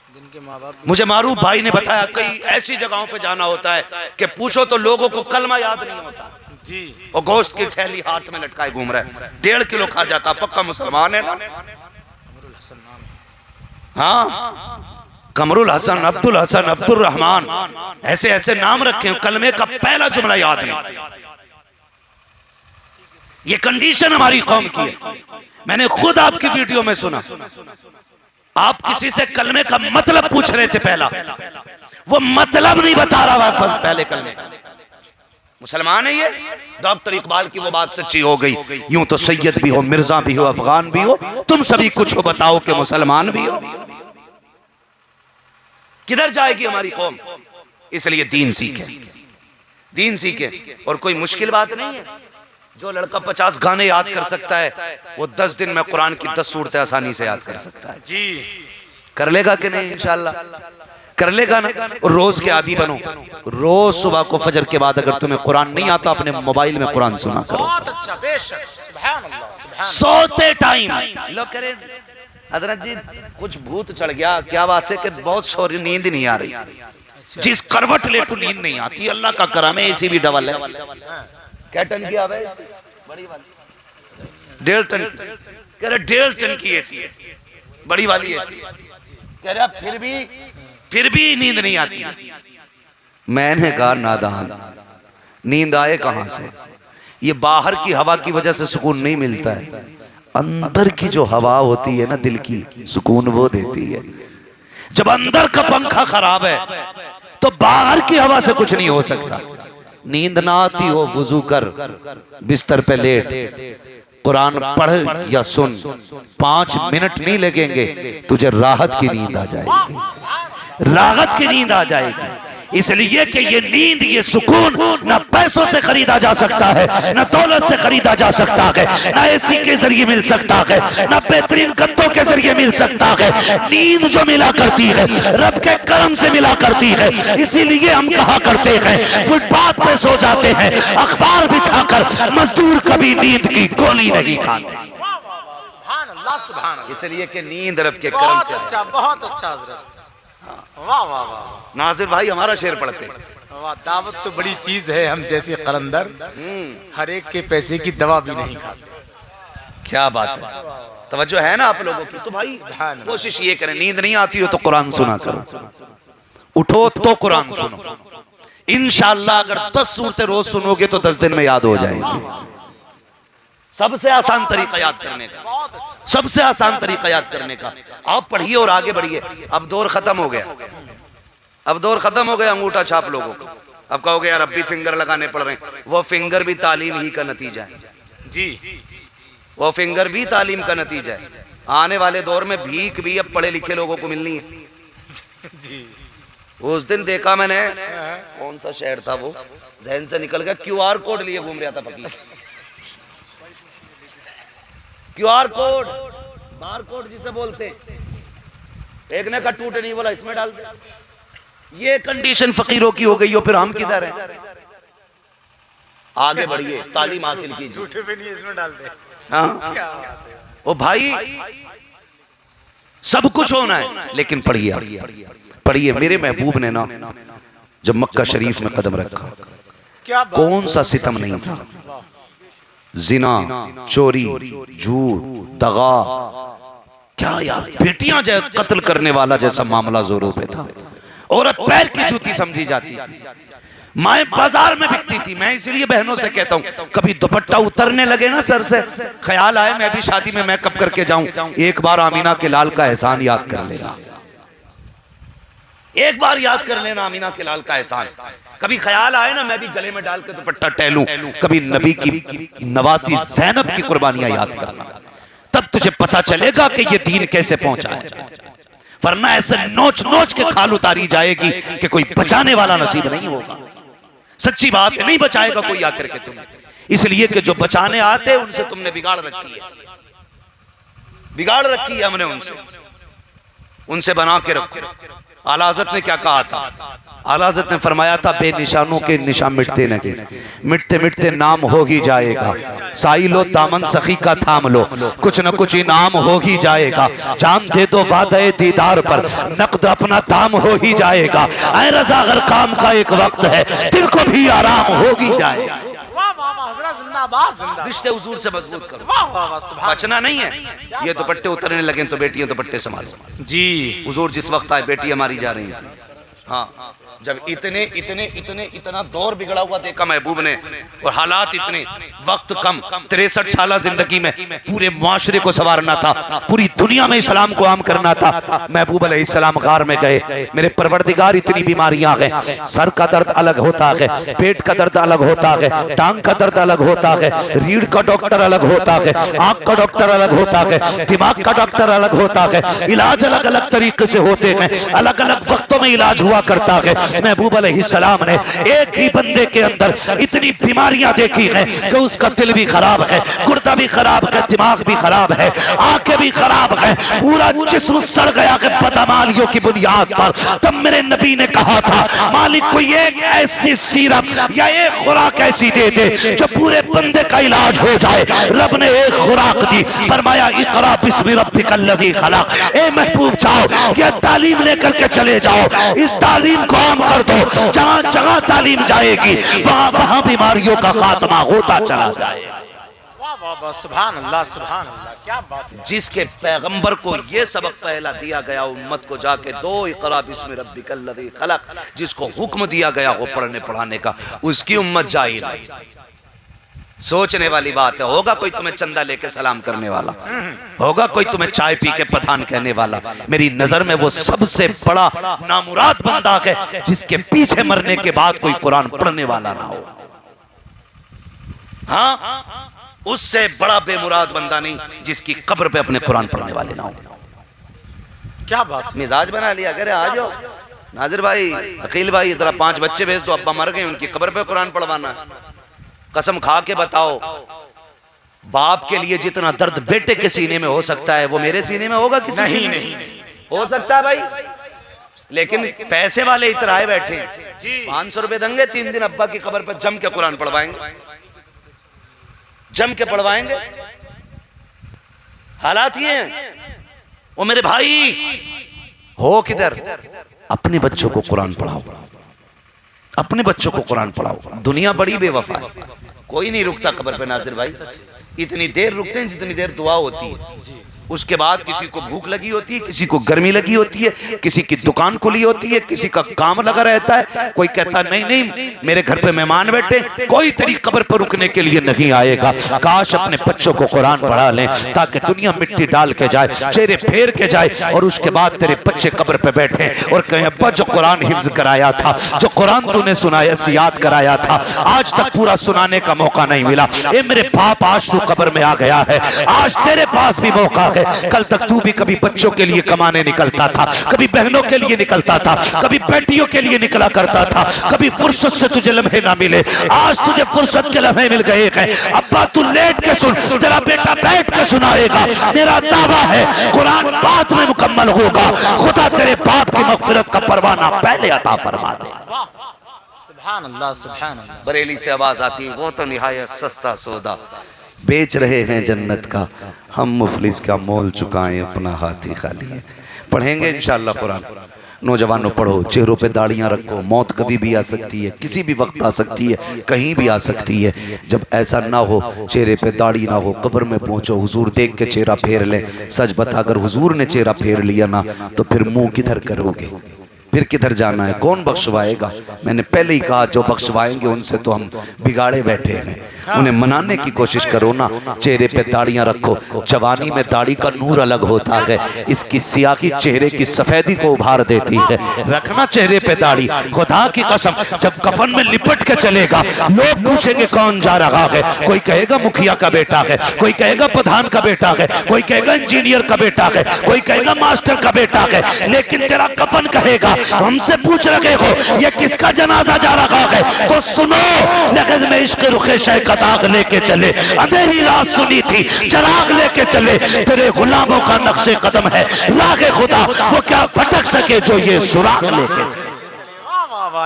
जिनके माँ बाप मुझे मारूफ भाई ने बताया कई ऐसी जगहों पे जाना होता है कि पूछो तो लोगों को कलमा याद नहीं होता जी, और गोश्त की थैली हाथ में लटकाए घूम रहा है, 1.5 किलो खा जाता, पक्का मुसलमान है ना। हाँ कमरुल हसन, अब्दुल हसन, अब्दुल रहमान, ऐसे ऐसे नाम रखे, कलमे का पहला जुमला याद नहीं। ये कंडीशन हमारी कौम की है। मैंने खुद आपकी वीडियो में सुना, आप किसी से कलमे का मतलब पूछ रहे थे, पहला वो मतलब नहीं बता रहा था पहले कलमे का। मुसलमान है ये। डॉक्टर इकबाल की वो बात सच्ची हो गई, यूं तो सैयद भी हो, मिर्जा भी हो, अफगान भी हो, तुम सभी कुछ हो, बताओ कि मुसलमान भी हो। किधर जाएगी हमारी कौम? इसलिए दीन सीखे, दीन सीखे। और कोई मुश्किल बात नहीं है। जो लड़का 50 गाने याद कर सकता है वो 10 दिन में कुरान की 10 सूरतें आसानी से याद कर सकता है। जी कर लेगा कि नहीं? इंशाल्लाह कर लेगा ना। और रोज के आदी बनो। रोज सुबह को फजर के बाद अगर तुम्हें कुरान नहीं आता, अपने मोबाइल में कुरान सुना करो। बहुत अच्छा, बेशक, सुभान अल्लाह, सुभान सोते टाइम लोग करें हजरत जी कुछ भूत चढ़ गया, क्या बात है कि बहुत सो रही, नींद नहीं आ रही। जिस करवट लेटू नींद नहीं आती, अल्लाह का करम है, एसी भी डबल है। क्या टन की आवे? बड़ी वाली 1.5 टन। कह रहे 1.5 टन की एसी है, बड़ी वाली एसी। कह रहा फिर भी नींद नहीं आती। मैंने कहा नादान, नींद आए कहां से? ये बाहर की हवा की वजह से सुकून नहीं मिलता है, अंदर की जो हवा होती है ना दिल की, सुकून वो देती है। जब अंदर का पंखा खराब है तो बाहर की हवा से कुछ नहीं हो सकता। नींद ना आती हो, वुजू कर, बिस्तर पे लेट, कुरान पढ़ या सुन, 5 मिनट नहीं लगेंगे, तुझे राहत की नींद आ जाएगी, राहत की नींद आ जाएगी। इसलिए कि ये नींद, ये सुकून ना पैसों से खरीदा जा सकता है, ना दौलत से खरीदा जा सकता है, ना एसी के जरिए मिल सकता है, ना बेहतरीन गद्दों के जरिए मिल सकता है। नींद जो मिला करती है रब के करम से मिला करती है। इसीलिए हम कहा करते हैं फुटपाथ पे सो जाते हैं अखबार बिछाकर, मजदूर कभी नींद की गोली नहीं खाते। सुभान अल्लाह, सुभान अल्लाह। इसलिए कि नींद रब के करम से। अच्छा, बहुत अच्छा हजरत, वाह वाह वाह। नाजिर भाई हमारा शेर पढ़ते। वाह, दावत तो बड़ी चीज है, हम जैसे कलंदर हर एक के पैसे की दवा भी नहीं खाते। क्या बात है, तवज्जो है ना आप लोगों की? तो भाई कोशिश ये करें, नींद नहीं आती हो तो कुरान सुना करो, उठो तो कुरान सुनो। इंशाअल्लाह अगर 10 सूरतें रोज सुनोगे तो 10 दिन में याद हो जाएंगी। सबसे आसान तरीका याद करने का, सबसे आसान तरीका याद करने का, आप पढ़िए और आगे बढ़िए। अब दौर खत्म हो गया, अब दौर खत्म हो गया अंगूठा छाप लोगों को। अब कहोगे यार अब भी फिंगर लगाने पड़ रहे हैं, वो फिंगर भी तालीम ही का नतीजा है जी, वो फिंगर भी तालीम का नतीजा है। आने वाले दौर में भीख भी अब पढ़े लिखे लोगों को मिलनी है जी। उस दिन देखा मैंने, कौन सा शहर था वो, जहन से निकल गया, QR कोड लिए घूम रहा था फकीर। QR कोड, बार कोड जिसे बोलते, एक ने का टूटे नहीं बोला इसमें डाल दे। ये कंडीशन फकीरों की हो गई हो, फिर हम किधर हैं? आगे बढ़िए, तालीम हासिल कीजिए। झूठे भी नहीं इसमें डाल दे। हाँ क्या बात है? ओ भाई, सब कुछ होना है लेकिन पढ़िए, पढ़िए। मेरे महबूब ने ना जब मक्का शरीफ में कदम रखा, क्या बात? कौन सा सितम नहीं था, जिना, चोरी, झूठ, दगा, क्या यार, बेटियां कत्ल करने वाला जैसा मामला जोरों पे था। औरत पैर की जूती समझी जाती थी, माए बाजार में बिकती थी। मैं इसलिए बहनों से कहता हूं, कभी दुपट्टा उतरने लगे ना सर से, ख्याल आए मैं भी शादी में मेकअप करके जाऊं, एक बार आमीना के लाल का एहसान याद कर लेना, एक बार याद कर लेना आमीना के लाल का एहसान। कभी ख्याल आए ना मैं भी गले में डाल के दुपट्टा टहलूं, कभी नबी की नवासी ज़ैनब की कुर्बानियां याद करना, तब तुझे पता चलेगा कि ये दीन कैसे पहुंचा है। वरना ऐसे नोच नोच के खाल उतारी जाएगी कि कोई बचाने वाला नसीब नहीं होगा। सच्ची बात है, नहीं बचाएगा कोई आकर के तुम्हें, इसलिए कि जो बचाने आते उनसे तुमने बिगाड़ रखी है, बिगाड़ रखी है हमने उनसे बना के रखो। आला हज़रत ने क्या कहा था? आला हज़रत ने फरमाया था, बेनिशानों के निशान मिटते नहीं, मिटते मिटते नाम हो ही जाएगा। साई लो दामन सखी का थाम लो, कुछ न कुछ इनाम हो ही जाएगा। जान दे दो वादे दीदार पर, नकद अपना दाम हो ही जाएगा। ऐ रज़ा अगर काम का एक वक्त है, दिल को भी आराम हो ही जाएगा। रिश्ते हुजूर से मजबूत करो, बचना नहीं है। ये दुपट्टे उतरने लगे तो बेटियां दुपट्टे संभालो जी। हुजूर जिस वक्त आए बेटी हमारी जा रही थी, हाँ, जब इतना दौर बिगड़ा हुआ देखा महबूब ने और हालात इतने, वक्त कम, 63 साल जिंदगी में पूरे मुआशरे को संवारना था, पूरी दुनिया में इस्लाम को आम करना था। महबूब अलैहिस्सलाम गार में गए। मेरे परवरदिगार इतनी बीमारियां हैं, सर का दर्द अलग होता है, पेट का दर्द अलग होता है, टांग का दर्द अलग होता है, रीढ़ का डॉक्टर अलग होता है, आंख का डॉक्टर अलग होता है, दिमाग का डॉक्टर अलग होता है, इलाज अलग अलग तरीके से होते हैं, अलग अलग वक्तों में इलाज हुआ करता है। महबूब अलैहिस्सलाम ने एक ही बंदे के अंदर इतनी बीमारियां देखी हैं कि उसका दिल भी खराब है, गुर्दा भी खराब है, दिमाग भी खराब है, आंखें भी खराब है, पूरा जिस्म सड़ गया कि बदमालियों की बुनियाद पर। तब मेरे नबी ने कहा था, मालिक कोई एक ऐसी सीरप या एक खुराक ऐसी दे दे जो पूरे बंदे का इलाज हो जाए। रब ने एक खुराक दी, फरमाया इकरा बिस्मि रब्बिकल लज़ी खलक। ए महबूब जाओ, ये तालीम लेकर के चले जाओ, इस तालीम को आम कर दो। जहां जहां तालीम जाएगी वहां वहां बीमारियों का खात्मा होता चला जाएगा। सुभान अल्लाह, सुभान अल्लाह, क्या बात है। जिसके पैगंबर को ये सबक पहला दिया गया उम्मत को जाके दो, इकरा बिस्मि रब्बिकल लज़ी खलक, जिसको हुक्म दिया गया हो पढ़ने पढ़ाने का, उसकी उम्मत जाहिल है। सोचने वाली बात है। होगा कोई तुम्हें चंदा लेके सलाम करने वाला, होगा कोई तुम्हें चाय पी के पठान कहने वाला। मेरी नजर में वो सबसे बड़ा नामुराद बंदा है जिसके पीछे मरने के बाद कोई कुरान पढ़ने वाला ना हो। हाँ, उससे बड़ा बेमुराद बंदा नहीं जिसकी कब्र पे अपने कुरान पढ़ने वाले ना हो। क्या बात। मिजाज बना लिया, अगर आ जाओ नाजिर भाई, अकील भाई, इधर 5 बच्चे भेज दो, अब्बा मर गए, उनकी कब्र पे कुरान पढ़वाना। कसम खा के बताओ, बाप के लिए जितना दर्द बेटे के सीने में हो सकता है वो मेरे सीने में होगा किसी? नहीं हो सकता है भाई। लेकिन पैसे वाले इधर आए बैठे, 500 रुपए देंगे, 3 दिन अब्बा की कब्र पर जम के कुरान पढ़वाएंगे, जम के पढ़वाएंगे। हालात ये हैं। वो मेरे भाई हो किधर, अपने बच्चों को कुरान पढ़ाओ, अपने बच्चों को कुरान पढ़ाओ। दुनिया बड़ी बेवफा है, कोई नहीं रुकता कब्र पे नासिर भाई। इतनी देर रुकते हैं जितनी देर दुआ होती है। उसके बाद किसी को भूख लगी होती है, किसी को गर्मी लगी होती है, किसी की दुकान खुली होती है, किसी का काम लगा रहता है। कोई कहता नहीं नहीं मेरे घर पे मेहमान बैठे, कोई तेरी कब्र पर रुकने के लिए नहीं आएगा। काश अपने बच्चों को कुरान पढ़ा लें ताकि दुनिया मिट्टी डाल के जाए, चेहरे फेर के जाए, और उसके बाद तेरे बच्चे कब्र पे बैठे और कहें अब्बा जो कुरान हिफ्ज कराया था, जो कुरान तूने सुनाया याद कराया था, आज तक पूरा सुनाने का मौका नहीं मिला। ए मेरे बाप, आज तू कब्र में आ गया है, आज तेरे पास भी मौका है। कल तक तू भी कभी बच्चों के लिए कमाने निकलता था, कभी बहनों के लिए निकलता था, कभी बेटियों के लिए निकला करता था, कभी फुर्सत से तुझे लम्हे ना मिले, आज तुझे फुर्सत के लम्हे मिल गए हैं। अब्बा तू लेट के सुन, तेरा बेटा बैठ के सुनाएगा। मेरा दावा है कुरान बाद में मुकम्मल होगा। खुदा तेरे बाप की मगफिरत का परवाना पहले अता फरमा दे। सुभान अल्लाह, सुभान अल्लाह। बरेली से आवाज आती है, वो तो निहायत सस्ता सौदा बेच रहे हैं जन्नत का, हम मुफलिस का मोल चुकाएं, अपना हाथ ही खाली है। पढ़ेंगे इंशाअल्लाह कुरान। नौजवानों पढ़ो, चेहरों पे दाढ़ियां रखो, मौत कभी भी आ सकती है, किसी भी वक्त आ सकती है, कहीं भी आ सकती है। जब ऐसा ना हो, चेहरे पे दाढ़ी ना हो, कब्र में पहुंचो, हुजूर देख के चेहरा फेर ले। सच बता, अगर हुजूर ने चेहरा फेर लिया ना तो फिर मुंह किधर करोगे, फिर किधर जाना है, कौन बख्शवाएगा? मैंने पहले ही कहा जो बख्शवाएंगे उनसे तो हम बिगाड़े बैठे हैं। उन्हें मनाने की कोशिश करो ना। चेहरे पे दाढ़ियां रखो, जवानी में दाढ़ी का नूर अलग होता है, इसकी सियाही चेहरे की सफेदी को उभार देती है। रखना चेहरे पे दाढ़ी, खुदा की कसम जब कफन में लिपट के चलेगा लोग पूछेंगे कौन जा रहा है। कोई कहेगा मुखिया का बेटा है, कोई कहेगा प्रधान का बेटा है, कोई कहेगा इंजीनियर का बेटा है, कोई कहेगा मास्टर का बेटा है, लेकिन तेरा कफन कहेगा हमसे पूछ रहे हो ये किसका जनाजा जा रहा है, तो सुनो लेकिन मैं इश्क रुखे शय का दाग लेके चले, अंधेरी रात सुनी थी चराग लेके चले, तेरे गुलामों का नक्शे कदम है लागे खुदा, वो क्या भटक सके जो ये सुराग लेके चले।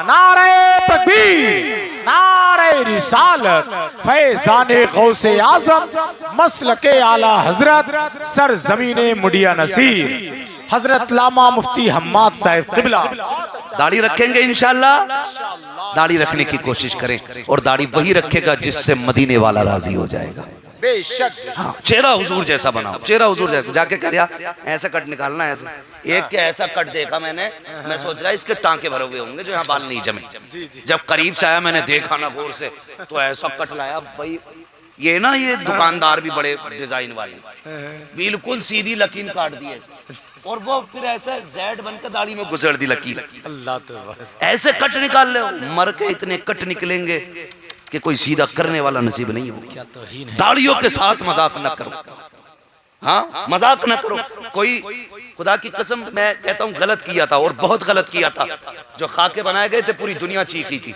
नारे तकबीर, नारे रिसालत, फैज़ाने गौसे आज़म, मसलके आला हजरत, सर ज़मीने मुडिया नसीर हजरत लामा मुफ्ती हम्माद साहिब क़िबला। दाढ़ी रखेंगे इंशाअल्लाह, दाढ़ी रखने की कोशिश करें और दाढ़ी वही रखेगा जिससे मदीने वाला राजी हो जाएगा। बेशक। हाँ, चेहरा हुजूर जैसा बनाओ, चेहरा हुजूर जैसा। जाके कह रहा ऐसा कट निकालना है, ऐसे एक के ऐसा कट देखा मैंने, मैं सोच रहा इसके टांके भरे हुए होंगे जो यहाँ बाल नहीं जमे। जब करीब से आया मैंने देखा ना गौर से, तो ऐसा कट लाया भाई। ये ना ये दुकानदार भी बड़े डिजाइन वाले, बिल्कुल सीधी लकीर काट दी ऐसे, और वो फिर ऐसे जेड बनकर दाढ़ी में गुजर दी लकीर। अल्लाह तो बस। ऐसे कट निकाल ले, मर के इतने कट निकलेंगे कि कोई सीधा करने वाला नसीब नहीं हो। क्या तौहीन है। दाढ़ियों के साथ मजाक न करो, हाँ मजाक न करो। कोई खुदा की कसम मैं कहता हूँ गलत किया था, और बहुत गलत किया था। जो खाके बनाए गए थे पूरी दुनिया चीखी थी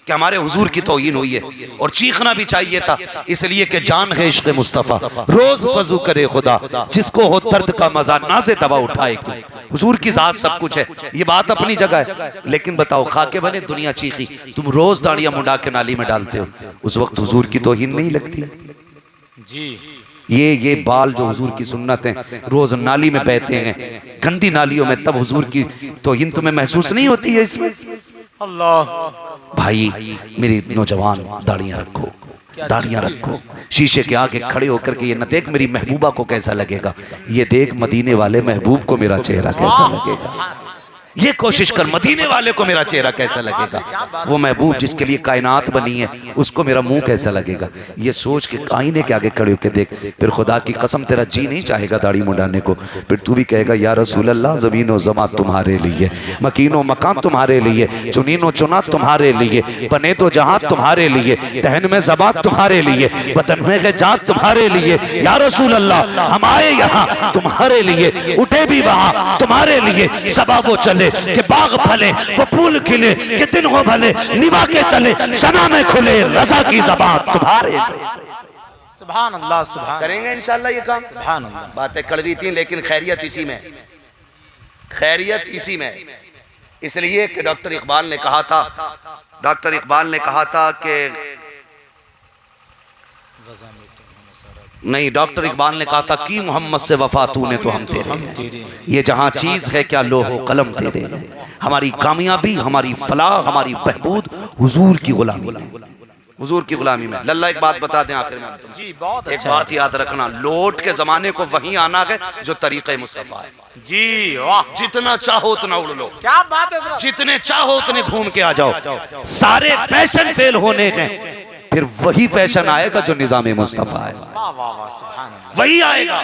कि हमारे हुजूर की तौहीन हुई है, और चीखना भी चाहिए था, इसलिए कि जान है इश्क़ मुस्तफ़ा, रोज वजू करे खुदा, जिसको हो दर्द का मजा नाज़े दवा उठाए क्यों। हुजूर की जात सब कुछ है, ये बात अपनी जगह है, लेकिन बताओ खाके बने दुनिया चीखी, तुम रोज दाढ़ियां मुंडा के नाली में डालते हो, उस वक्त हुजूर की तौहीन नहीं लगती जी। ये बाल जो हुजूर की सुन्नत है, रोज नाली में बहते हैं गंदी नालियों में, तब हुजूर की तौहीन तुम्हें महसूस नहीं होती है इसमें। अल्लाह भाई मेरी नौजवान दाढ़ियां रखो, दाढ़ियां रखो, शीशे के आगे खड़े होकर के ये न देख मेरी महबूबा को कैसा लगेगा, ये देख मदीने वाले महबूब को मेरा चेहरा कैसा लगेगा। ये कोशिश कर मदीने वाले को मेरा चेहरा कैसा लगेगा, वो महबूब जिसके लिए कायनात बनी है उसको मेरा मुंह कैसा लगेगा। ये सोच के आईने के आगे खड़े होकर देख, फिर खुदा की कसम तेरा जी नहीं चाहेगा दाढ़ी मुंडाने को, फिर तू भी कहेगा या रसूल अल्लाह, ज़मीन व ज़मा तुम्हारे लिए, मकीन व मकान तुम्हारे लिए, चुनीन व चुना तुम्हारे लिए, बने तो जहां तुम्हारे लिए, तहन में ज़बात तुम्हारे लिए, बदन में गजात तुम्हारे लिए, या रसूल अल्लाह हम आए यहाँ तुम्हारे लिए, उठे भी वहाँ तुम्हारे लिए, सबा वो चले कि बाग फले, वो फूल खिले कि दिन हो भले, निभा के तले सना में खुले, रजा की ज़बान तुम्हारे। सुभान अल्लाह, सुभान। करेंगे इंशाल्लाह ये काम। सुभान अल्लाह। बातें कड़वी थी लेकिन खैरियत इसी में, खैरियत इसी में। इसलिए कि डॉक्टर इकबाल ने कहा था, डॉक्टर इकबाल ने कहा था कि नहीं, डॉक्टर इकबाल ने कहा था कि मोहम्मद से वफा तूने तो हम तेरे, ये जहां चीज है क्या लोहो कलम तेरे, हमारी कामयाबी, हमारी फलाह, हमारी बहबूद हुजूर की गुलामी में, हुजूर की गुलामी में। लल्ला एक बात बता दें आखिर में जी, बहुत एक अच्छा बात याद रखना, लौट के जमाने को वही आना है जो तरीक़े मुस्तफ़ा है। जी वाह, जितना चाहो उतना उड़ लो, क्या बात है, जितने चाहो उतने घूम के आ जाओ, सारे फैशन फेल होने हैं, फिर वही फैशन आएगा जो निज़ाम मुस्तफ़ा है, वाह वाह वाह, सुभान अल्लाह। वही आएगा।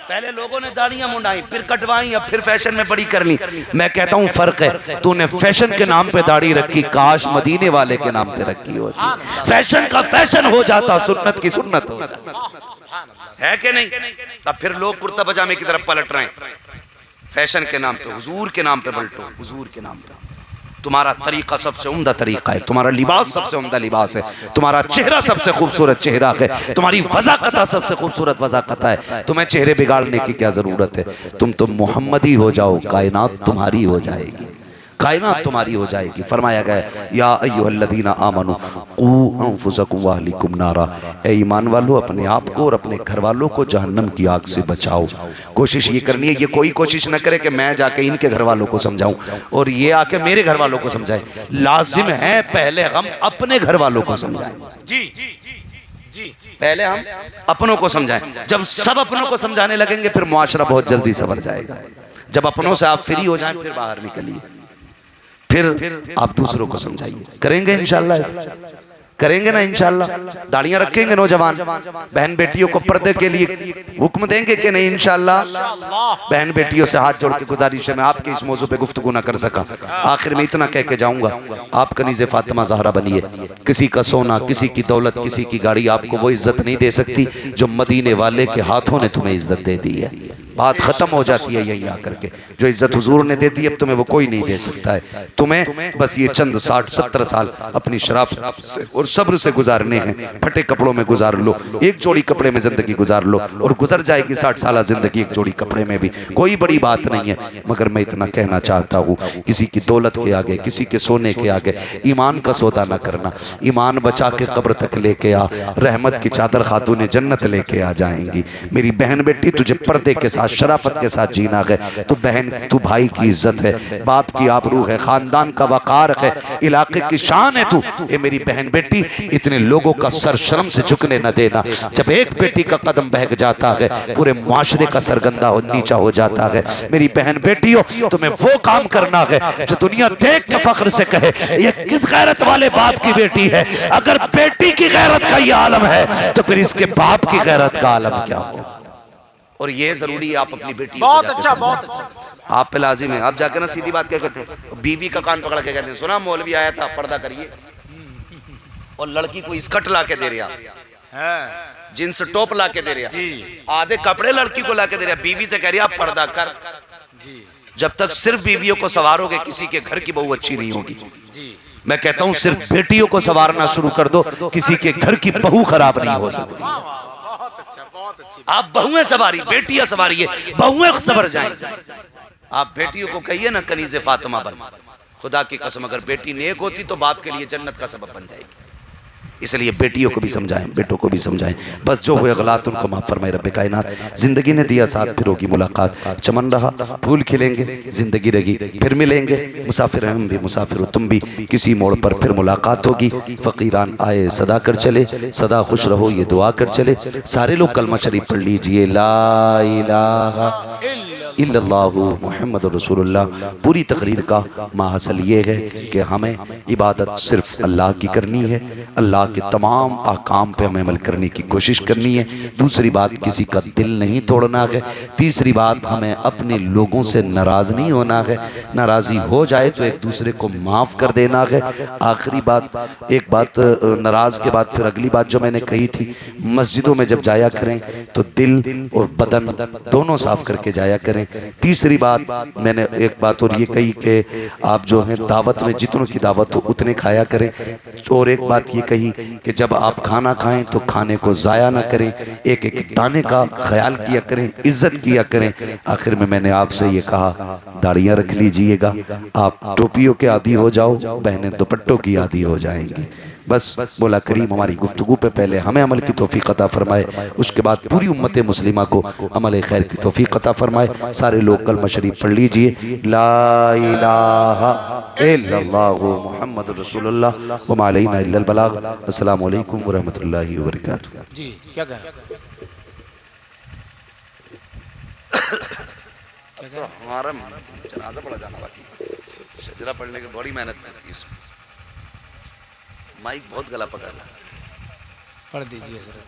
पहले लोगों ने दाढ़ियां मुंडाई, फिर कटवाई, अब फिर फैशन में बड़ी कर ली। मैं कहता हूं फर्क है, तूने फैशन के नाम पे दाढ़ी रखी, काश मदीने वाले के नाम पे रखी होती, फैशन का फैशन हो जाता, सुन्नत की सुन्नत हो जाती, है कि नहीं। तब फिर लोग कुर्ता पजामे की तरफ पलट रहे हैं, फैशन के नाम पे, हुजूर के नाम पे पलटो, हुजूर के नाम पे। तुम्हारा तरीका सबसे उम्दा तरीका है, तुम्हारा लिबास सबसे उम्दा लिबास है, तुम्हारा चेहरा सबसे खूबसूरत चेहरा है, तुम्हारी वज़ाक़त सबसे खूबसूरत वज़ाक़त है। तुम्हें चेहरे बिगाड़ने की क्या जरूरत है, तुम तो मोहम्मदी हो जाओ, कायनात तुम्हारी हो जाएगी, कायनात तुम्हारी हो जाएगी। फरमाया गया या अय्युहल्लज़ीना आमनू क़ू अनफुसकुम व अहलिकुम नारा, ए ईमान वालों अपने आप को और अपने घर वालों को जहन्नम की आग से बचाओ। कोशिश ये करनी है, ये कोई कोशिश न करे कि मैं जाके इनके घर वालों को समझाऊं और ये आके मेरे घर वालों को समझाए, लाजिम है पहले हम अपने घर वालों को समझाएं। जी जी, पहले हम अपनों को समझाएं, जब सब अपनों को समझाने लगेंगे फिर मुआशरा बहुत जल्दी संवर जाएगा। जब अपनों से आप फ्री हो जाएं फिर बाहर निकलिए, फिर आप दूसरों को समझाइए। करेंगे इंशाल्लाह, करेंगे ना इंशाल्लाह। दाढ़ियां रखेंगे नौजवान, बहन बेटियों को पर्दे के लिए हुक्म देंगे कि नहीं इंशाल्लाह। बहन बेटियों से हाथ जोड़ के गुजारिश है, मैं आपके इस मौजू पे गुफ्तगू ना कर सका, आखिर में इतना कह के जाऊंगा, आप कनीज़े फातिमा ज़हरा बनिए। किसी का सोना, किसी की दौलत, किसी की गाड़ी आपको वो इज्जत नहीं दे सकती जो मदीने वाले के हाथों ने तुम्हें इज्जत दे दी है। बात खत्म हो जाती है यहीं आकर के, जो इज्जत हुजूर ने दे दी अब तुम्हें वो कोई नहीं दे सकता है। तुम्हें बस ये चंद 60-70 साल अपनी शराफत से और सब्र से गुजारने हैं। फटे कपड़ों में गुजार लो, एक जोड़ी कपड़े में जिंदगी गुजार लो और गुजर जाएगी 60 साल जिंदगी एक जोड़ी कपड़े में भी, कोई बड़ी बात नहीं है। मगर मैं इतना कहना चाहता हूँ, किसी की दौलत के आगे, किसी के सोने के आगे ईमान का सौदा न करना। ईमान बचा के कब्र तक लेके आ, रहमत की चादर खातूने जन्नत लेके आ जाएंगी। मेरी बहन बेटी तुझे पर्दे के साथ साथ, शराफत के साथ जीना है। तो बहन तू भाई की इज्जत है, बाप की आबरू है, खानदान का वकार है, इलाके की शान है तू। ए मेरी बहन बेटी, इतने लोगों का सर शर्म से झुकने न देना। जब एक बेटी का कदम बहक जाता है, पूरे माशरे का सरगंदा हो नीचा हो जाता है। मेरी बहन बेटियों, तुम्हें वो काम करना है जो दुनिया देख के फख्र से कहे ये किस गैरत वाले बाप की बेटी है। अगर बेटी की गैरत का ये आलम है तो फिर इसके बाप की गैरत का आलम क्या हो। और ये जरूरी है आप अपनी बेटी, बहुत अच्छा, बहुत अच्छा। आप पे लाजिम है। आप जाकर ना सीधी बात क्या करते हैं, बीवी का कान पकड़ के कहते हैं सुना मौलवी आया था पर्दा करिए, और लड़की को स्कर्ट ला के दे रहा, जींस टॉप ला के दे रहा, आधे कपड़े लड़की को ला के दे रहा, बीवी से कह रही आप पर्दा कर। जब तक सिर्फ बीवियों को संवारोगे किसी के घर की बहू अच्छी नहीं होगी। मैं कहता हूं सिर्फ बेटियों को संवारना शुरू कर दो, किसी के घर की बहू खराब नहीं हो सकती। आप बहुएं सवारी, बेटियां सवारिए, बहुएं सवर जाएं। आप बेटियों को कहिए ना कनीज़े फातिमा बन, खुदा की कसम अगर बेटी नेक होती तो बाप के लिए जन्नत का सबब बन जाएगी। इसलिए बेटियों को भी समझाएं, बेटों को भी समझाएं। बस जो हुए गलत उनको माफ फरमाए रब्बे कायनात। जिंदगी ने दिया साथ, फिर होगी मुलाकात, चमन रहा फूल खिलेंगे, जिंदगी रही फिर मिलेंगे, मुसाफिर हम भी मुसाफिर हो तुम भी, किसी मोड़ पर फिर मुलाकात होगी। फकीरान आए सदा कर चले, सदा खुश रहो ये दुआ कर चले। सारे लोग कलमा शरीफ पढ़ लीजिए, ला इलाहा इल्लल्लाहु मुहम्मदुर रसूलुल्लाह। पूरी तकरीर का माहसल ये है कि हमें इबादत सिर्फ अल्लाह की करनी है, अल्लाह के तमाम अहकाम पे हमें अमल करने की कोशिश करनी है। दूसरी बात, किसी का दिल नहीं तोड़ना है। तीसरी बात, हमें अपने लोगों से नाराज़ नहीं होना है, नाराज़ी हो जाए तो एक दूसरे को माफ़ कर देना है। आखिरी बात, एक बात नाराज़ के बाद फिर अगली बात जो मैंने कही थी, मस्जिदों में जब जाया करें तो दिल और बदन दोनों साफ करके जाया करें। तीसरी बात मैंने एक बात और ये कही कि आप जो है दावत में जितनों की दावत हो उतने खाया करें। और एक बात ये कही कि जब आप खाना खाएं तो खाने को ज़ाया ना करें, एक एक दाने का ख्याल किया करें, इज्जत किया करें। आखिर में मैंने आपसे ये कहा, दाढ़ियाँ रख लीजिएगा, आप टोपियों के आदी हो जाओ, बहनें दुपट्टों की आदी हो जाएंगी। बस मौला करीम हमारी गुफ्तगू पे पहले हमें अमल की तौफीक अता फरमाए, उसके बाद पूरी उम्मत मुस्लिमा को अमल खैर की तौफीक अता फरमाए। सारे लोग कलमा शरीफ पढ़ लीजिए, ला इलाहा इल्लल्लाहु मुहम्मदुर रसूलुल्लाह व मा अलैना इल्लल बलाग। अस्सलामु अलैकुम व रहमतुल्लाहि व बरकातुहू। जी क्या कह रहे हैं? हमारा जनाजा पढ़ा जाना बाकी, शजरा पढ़ने की बड़ी मेहनत लगती है इसमें। माइक बहुत गला पकड़ रहा है। पढ़ दीजिए जरा।